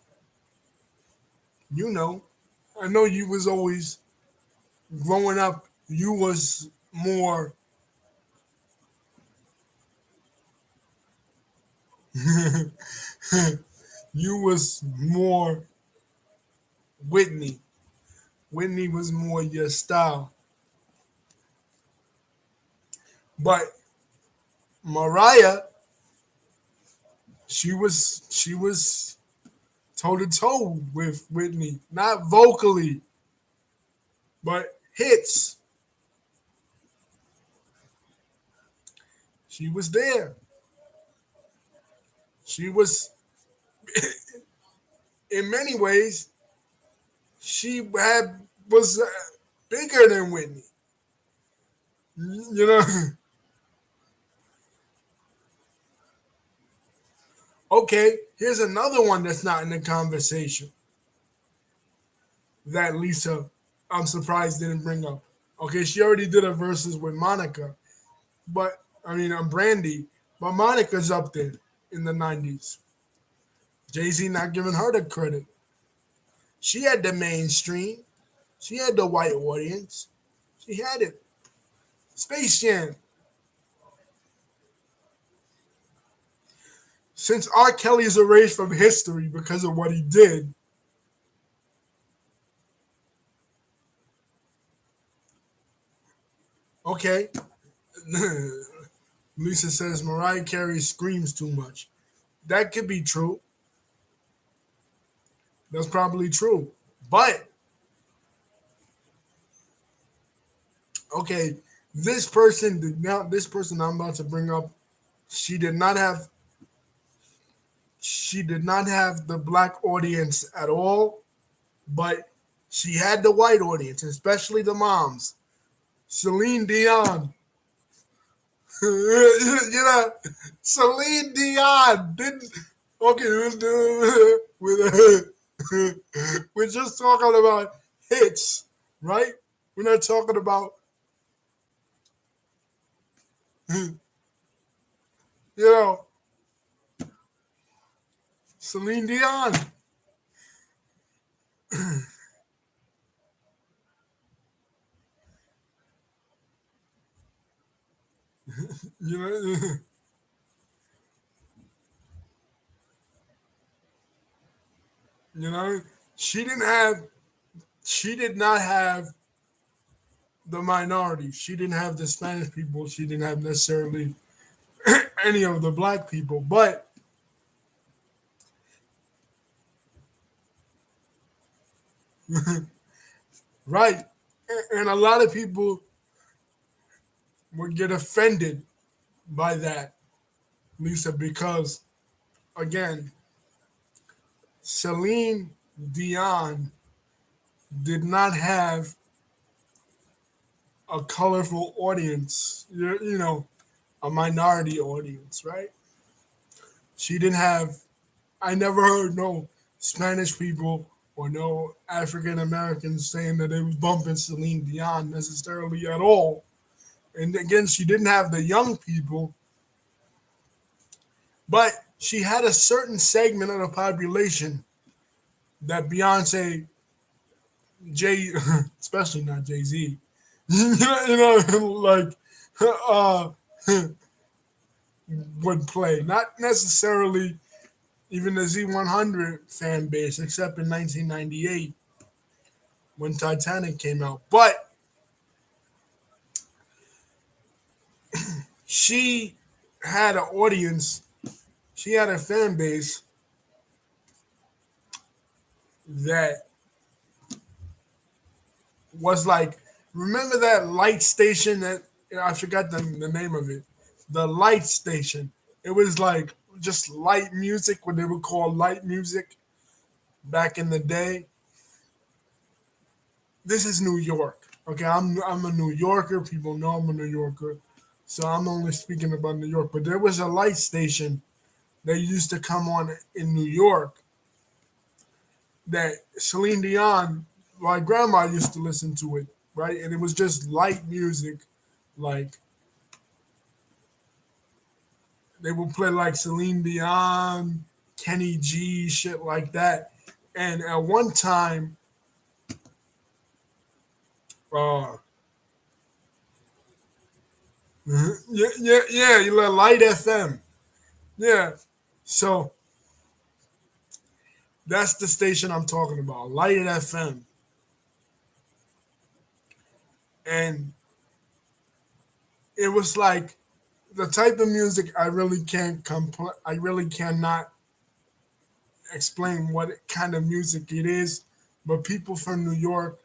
You know. I know you was always, growing up, you was more. You was more Whitney. Whitney was more your style. But Mariah, she was toe to toe with Whitney, not vocally, but hits. She was there. She was, in many ways, she had was bigger than Whitney. You know, okay. Here's another one that's not in the conversation that Lisa, I'm surprised didn't bring up. Okay, she already did a verses with Monica, but I mean, Brandy, but Monica's up there in the '90s. Jay Z not giving her the credit. She had the mainstream. She had the white audience. She had it. Space Jam. Since R. Kelly is erased from history because of what he did, okay. Lisa says Mariah Carey screams too much. That could be true. That's probably true. But okay, this person I'm about to bring up, she did not have she did not have the black audience at all, but she had the white audience, especially the moms. Celine Dion. You know, Celine Dion didn't. Okay, with we're just talking about hits, right? We're not talking about you know Celine Dion. You know, you know, she didn't have. She did not have the minorities. She didn't have the Spanish people. She didn't have necessarily any of the black people. But right, and a lot of people would get offended by that, Lisa, because again, Celine Dion did not have a colorful audience, a minority audience, right? She didn't have, I never heard no Spanish people or no African Americans saying that they was bumping Celine Dion necessarily at all. And again, she didn't have the young people, but she had a certain segment of the population that Beyonce, Jay, especially not Jay Z, like uh, would play. Not necessarily even the Z100 fan base, except in 1998 when Titanic came out. But she had an audience, she had a fan base that was like, remember that light station that I forgot the name of it, the light station. It was like just light music, what they would call light music back in the day. This is New York. Okay, I'm a New Yorker. People know I'm a New Yorker, so I'm only speaking about New York. But there was a light station that used to come on in New York that Celine Dion, my grandma used to listen to it, right? And it was just light music, like they would play like Celine Dion, Kenny G, shit like that. And at one time, uh, yeah, you let Light FM, yeah. So That's the station I'm talking about, Light FM. And it was like the type of music I really can't I really cannot explain what kind of music it is. But people from New York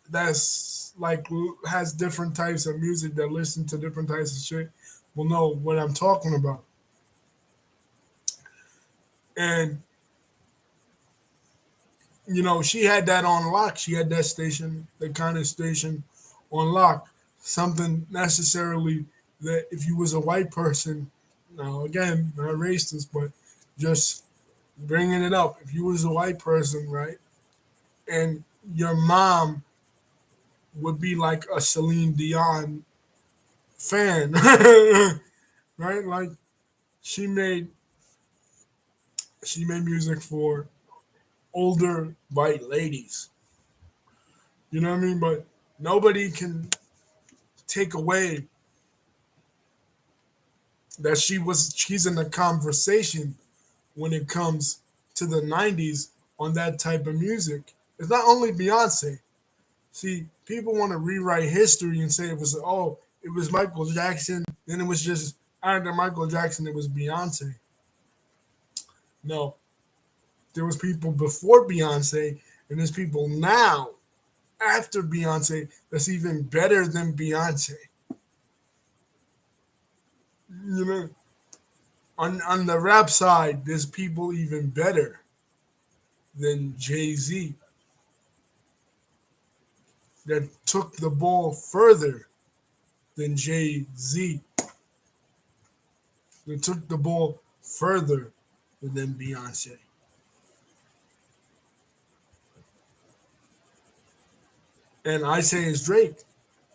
that's like has different types of music that listen to different types of shit will know what I'm talking about. And she had that on lock. She had that station, the kind of station on lock. Something necessarily that if you was a white person, now again, not racist, but just bringing it up. If you was a white person, right, and your mom would be like a Celine Dion fan, right? Like she made she made music for older white ladies. You know what I mean? But nobody can take away that she's in the conversation when it comes to the 90s on that type of music. It's not only Beyonce. See, people want to rewrite history and say it was Michael Jackson, then it was just after Michael Jackson it was Beyonce. No, there was people before Beyonce and there's people now after Beyonce that's even better than Beyonce. You know, on the rap side, there's people even better than Jay-Z that took the ball further than Jay-Z that took the ball further than Beyonce. And I say it's Drake.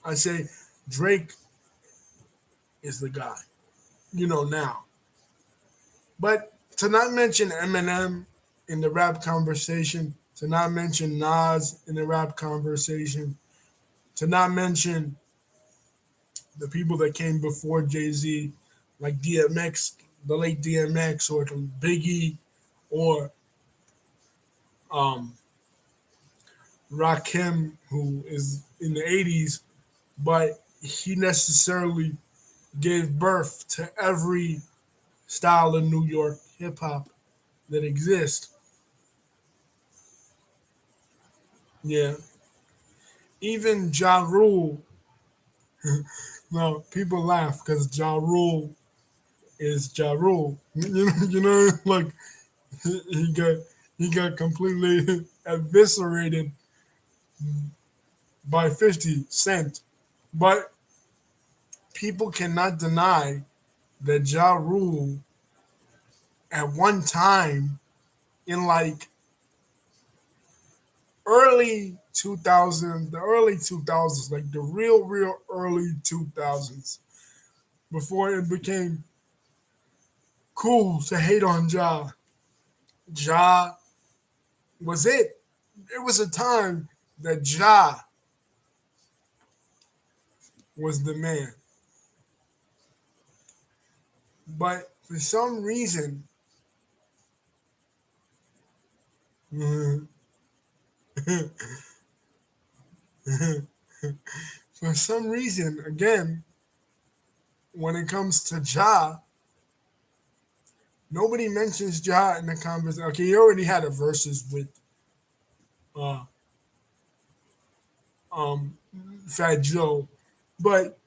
I say Drake is the guy, now. But to not mention Eminem in the rap conversation, to not mention Nas in the rap conversation, to not mention the people that came before Jay Z, like DMX, the late DMX, or Biggie, or um, Rakim, who is in the 80s, but he necessarily gave birth to every style of New York hip hop that exists. Yeah. Even Ja Rule, no, people laugh because Ja Rule is Ja Rule. Like he got he got completely eviscerated by 50 Cent. But people cannot deny that Ja Rule at one time in like early 2000s, like the real early 2000s, before it became cool to hate on Ja. Ja was it. It was a time that Ja was the man. But for some reason, for some reason, again, when it comes to Ja, nobody mentions Ja in the conversation. Okay, he already had a verses with uh, um, Fat Joe, but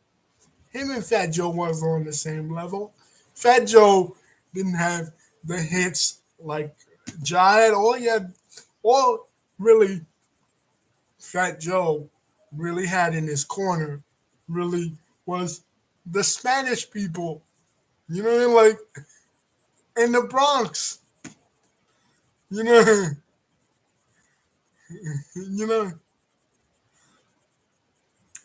him and Fat Joe was on the same level. Fat Joe didn't have the hits like Ja had. All really Fat Joe really had in his corner really was the Spanish people. You know, like in the Bronx. You know, you know.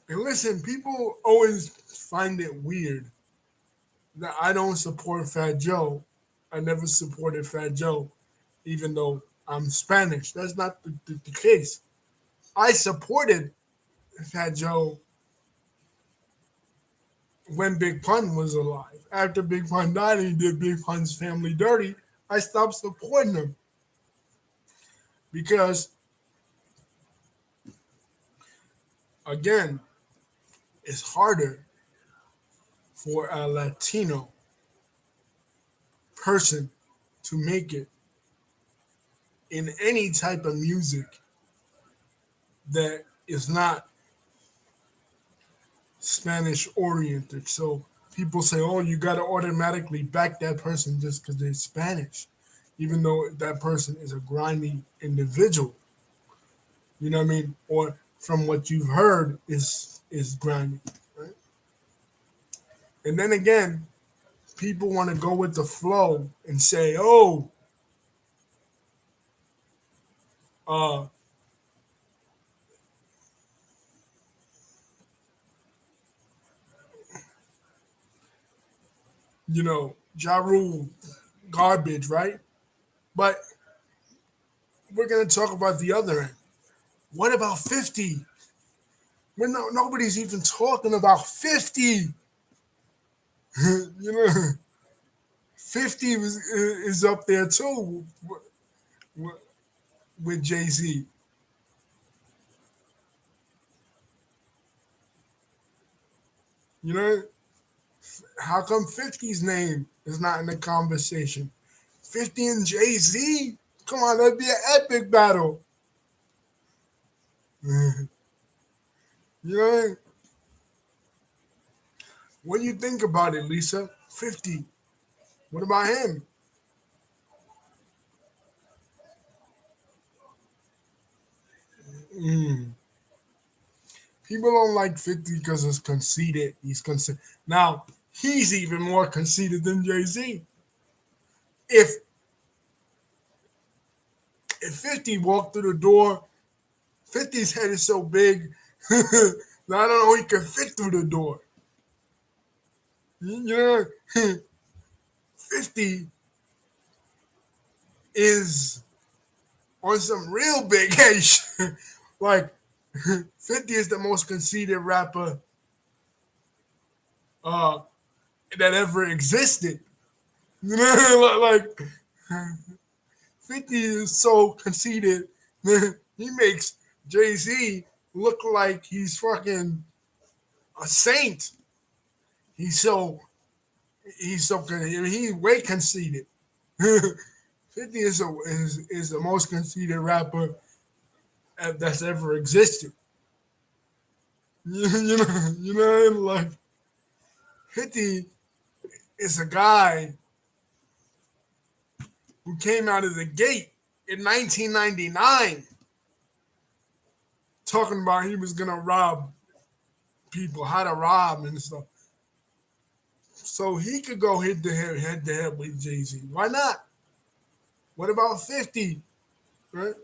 And listen, people always find it weird that I don't support Fat Joe. I never supported Fat Joe, even though I'm Spanish. That's not the case. I supported Fat Joe when Big Pun was alive. After Big Pun died and he did Big Pun's family dirty, I stopped supporting him. because again, it's harder for a Latino person to make it in any type of music that is not Spanish oriented. So people say, oh, you got to automatically back that person just because they're Spanish, even though that person is a grimy individual. You know what I mean? Or from what you've heard is grimy. Right? And then again, people want to go with the flow and say, oh, uh, Ja Rule, garbage, right? But we're gonna talk about the other end. What about 50? Nobody's even talking about 50. you know, 50 is up there too with Jay-Z. You know, how come 50's name is not in the conversation? 50 and Jay-Z? Come on, that'd be an epic battle. you know, what do you think about it, Lisa? 50. What about him? Mm. People don't like 50 because it's conceited. He's conceited. Now, he's even more conceited than Jay-Z. If if 50 walked through the door, 50's head is so big, now I don't know he can fit through the door. You know, 50 is on some real big head shit. Like, 50 is the most conceited rapper uh, that ever existed. You know, like 50 is so conceited. He makes Jay-Z look like he's fucking a saint. He's so he's way conceited. 50 is the most conceited rapper that's ever existed. Like 50 is a guy who came out of the gate in 1999 talking about he was gonna rob people, how to rob and stuff. So he could go head to head with Jay-Z. Why not? What about 50? Right?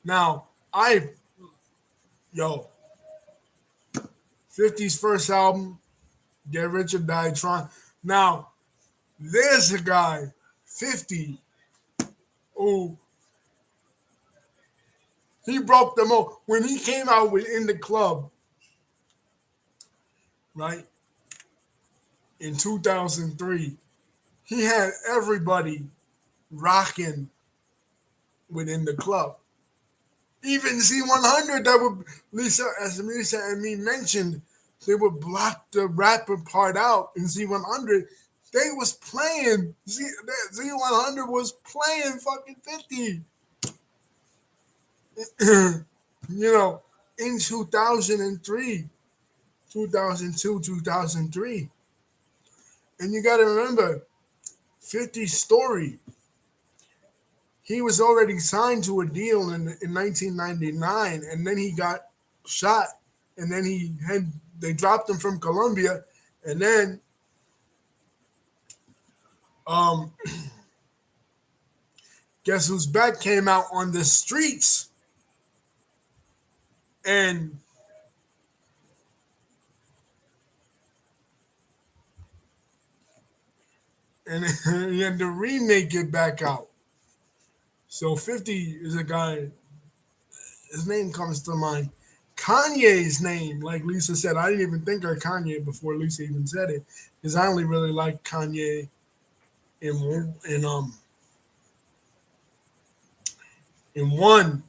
Now, yo, 50's first album, Get Rich or Die Trying. Now, there's a guy, 50, who he broke the mold. When he came out with In the Club, right, in 2003, he had everybody rocking within the club. Even Z100 that would Lisa and me mentioned, they would block the rapper part out in Z100. They was playing Z100 was playing fucking 50. In 2003, 2002, 2003. And you got to remember 50's story. He was already signed to a deal in 1999, and then he got shot, and then they dropped him from Colombia, and then um, Guess Who's Back came out on the streets, and he had to remake it back out. So 50 is a guy, his name comes to mind. Kanye's name, like Lisa said, I didn't even think of Kanye before Lisa even said it, because I only really like Kanye in And one,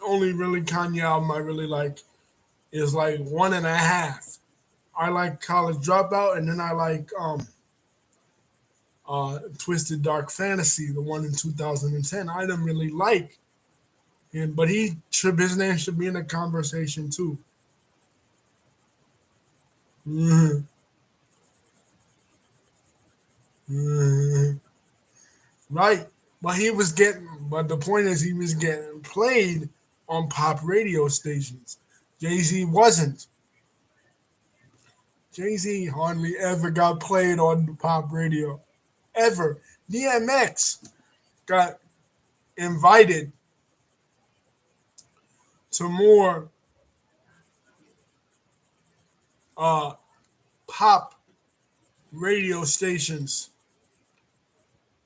only really Kanye album I really like is like one and a half. I like College Dropout, and then I like Twisted Dark Fantasy, the one in 2010. I didn't really like him, but his name should be in the conversation too. Mhm. Mhm. Right. But the point is, he was getting played on pop radio stations. Jay Z wasn't. Jay Z hardly ever got played on pop radio. Ever. DMX got invited to more uh, pop radio stations,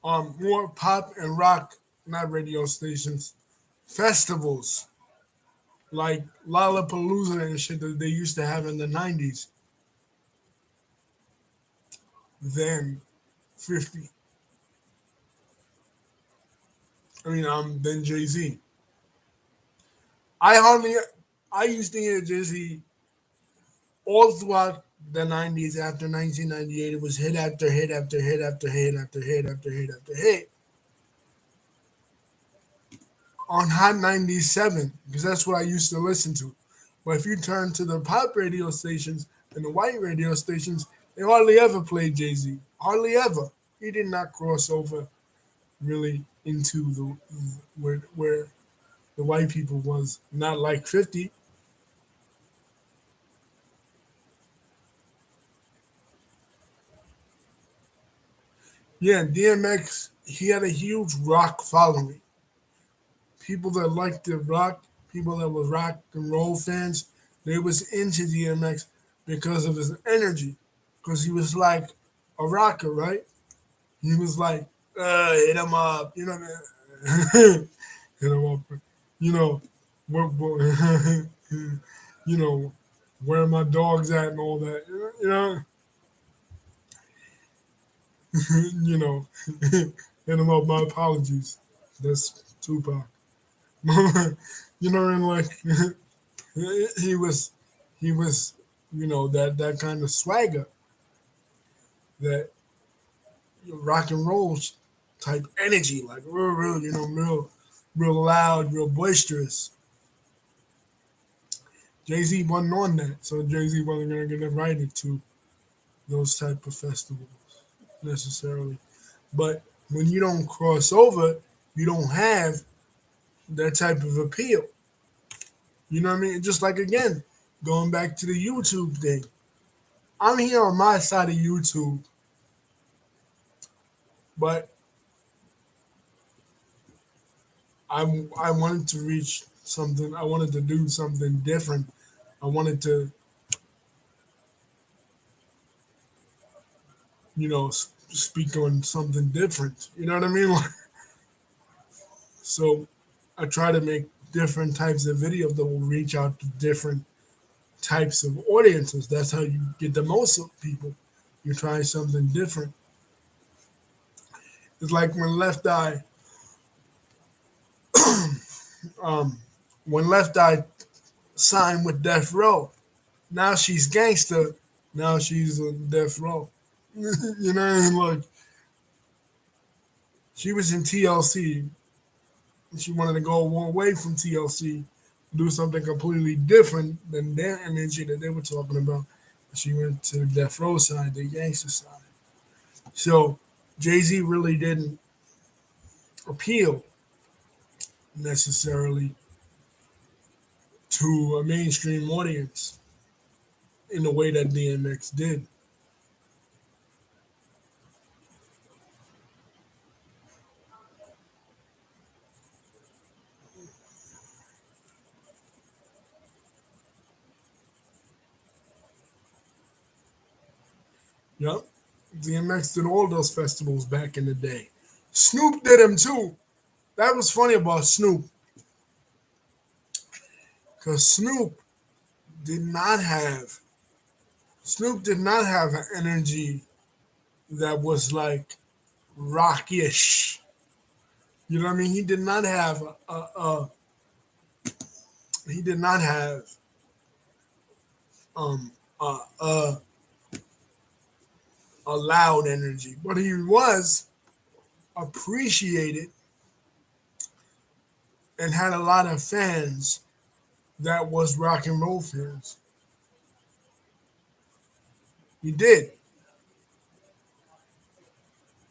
more pop and rock, not radio stations, festivals like Lollapalooza and shit that they used to have in the 90s than 50. Than Jay Z. I hardly, I used to hear Jay Z all throughout the 90s after 1998. It was hit after hit after hit after hit after hit after hit after hit on Hot 97 because that's what I used to listen to. But if you turn to the pop radio stations and the white radio stations, they hardly ever played Jay Z. Hardly ever. He did not cross over really into the where the white people was not like 50. Yeah, DMX, he had a huge rock following. People that liked the rock, people that was rock and roll fans, they was into DMX because of his energy. Because he was like a rocker, right? He was like, hit him up, you know what I mean? Hit him up, you know, where, you know, where my dog's at and all that, you know, hit him up. My apologies. That's Tupac. You know, and like he was, he was, that kind of swagger, that rock and roll type energy, like real, real loud, real boisterous. Jay Z wasn't on that, so Jay Z wasn't gonna get invited to those type of festivals necessarily. But when you don't cross over, you don't have that type of appeal. You know what I mean? Just like again, going back to the YouTube thing. I'm here on my side of YouTube, but I wanted to reach something. I wanted to do something different. I wanted to, speak on something different. You know what I mean? So I try to make different types of videos that will reach out to different types of audiences. That's how you get the most of people. You try something different. It's like um, when Left Eye signed with Death Row. Now she's gangster. Now she's on Death Row. You know what I mean? Like she was in TLC. She wanted to go away from TLC, do something completely different than their energy that they were talking about. She went to the Death Row side, the gangster side. So Jay Z really didn't appeal necessarily to a mainstream audience in the way that DMX did. Yep. DMX did all those festivals back in the day. Snoop did them too. That was funny about Snoop. Because did not have Snoop did not have an energy that was like rockish. You know what I mean? He did not have he did not have um a, a a loud energy, but he was appreciated and had a lot of fans that was rock and roll fans. He did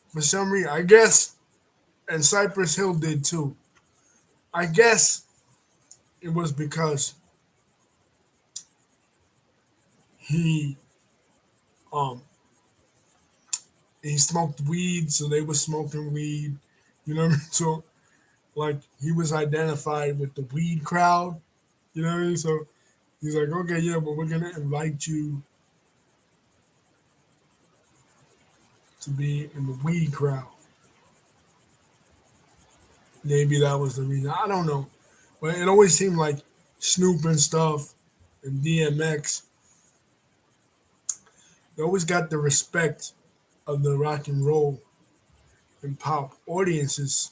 for some reason, I guess, and Cypress Hill did too. I guess it was because he um he smoked weed, so they were smoking weed. You know what I mean? So like he was identified with the weed crowd. You know what I mean? So he's like, okay, yeah, but we're gonna invite you to be in the weed crowd. Maybe that was the reason. I don't know, but it always seemed like Snoop and stuff and DMX. They always got the respect of the rock and roll and pop audiences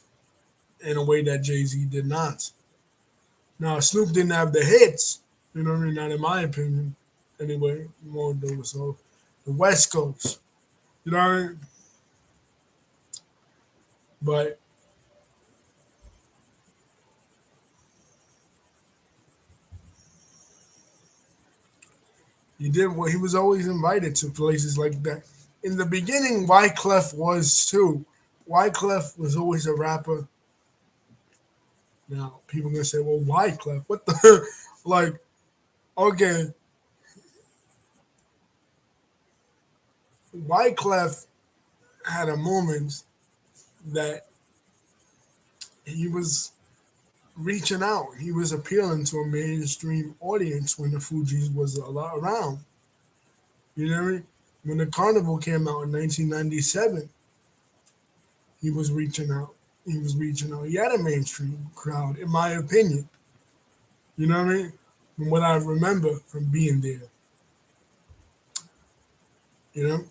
in a way that Jay Z did not. Now Snoop didn't have the hits, you know what I mean? Not in my opinion, anyway. More than so the West Coast, you know what I mean? But he did what he was always invited to places like that. In the beginning, Wyclef was too. Wyclef was always a rapper. Now people gonna say, "Well, Wyclef, what the?" Like, okay, Wyclef had a moment that he was reaching out. He was appealing to a mainstream audience when the Fugees was a lot around. You know what I mean? When the Carnival came out in 1997, he was reaching out. He was reaching out. He had a mainstream crowd, in my opinion. You know what I mean? From what I remember from being there. You know?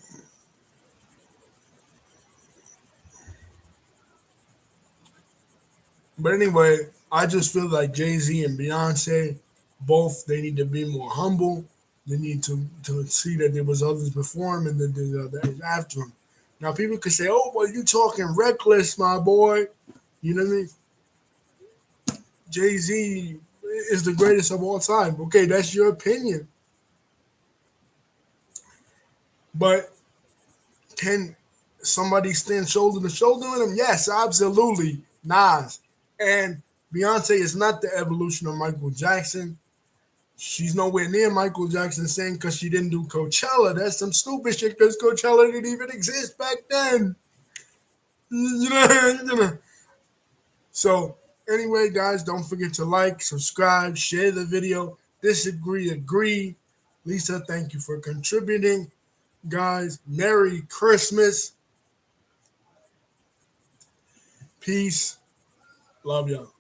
But anyway, I just feel like Jay Z and Beyonce, both they need to be more humble. They need to see that there was others before him and that there's others after him. Now people could say, "Oh, well, you talking reckless, my boy." You know what I mean? Jay Z is the greatest of all time. Okay, that's your opinion, but can somebody stand shoulder to shoulder with him? Yes, absolutely. Nas and Beyonce is not the evolution of Michael Jackson. She's nowhere near Michael Jackson saying because she didn't do Coachella. That's some stupid shit because Coachella didn't even exist back then. You know, you know. So anyway, guys, don't forget to like, subscribe, share the video. Disagree, agree. Lisa, thank you for contributing. Guys, Merry Christmas. Peace. Love y'all.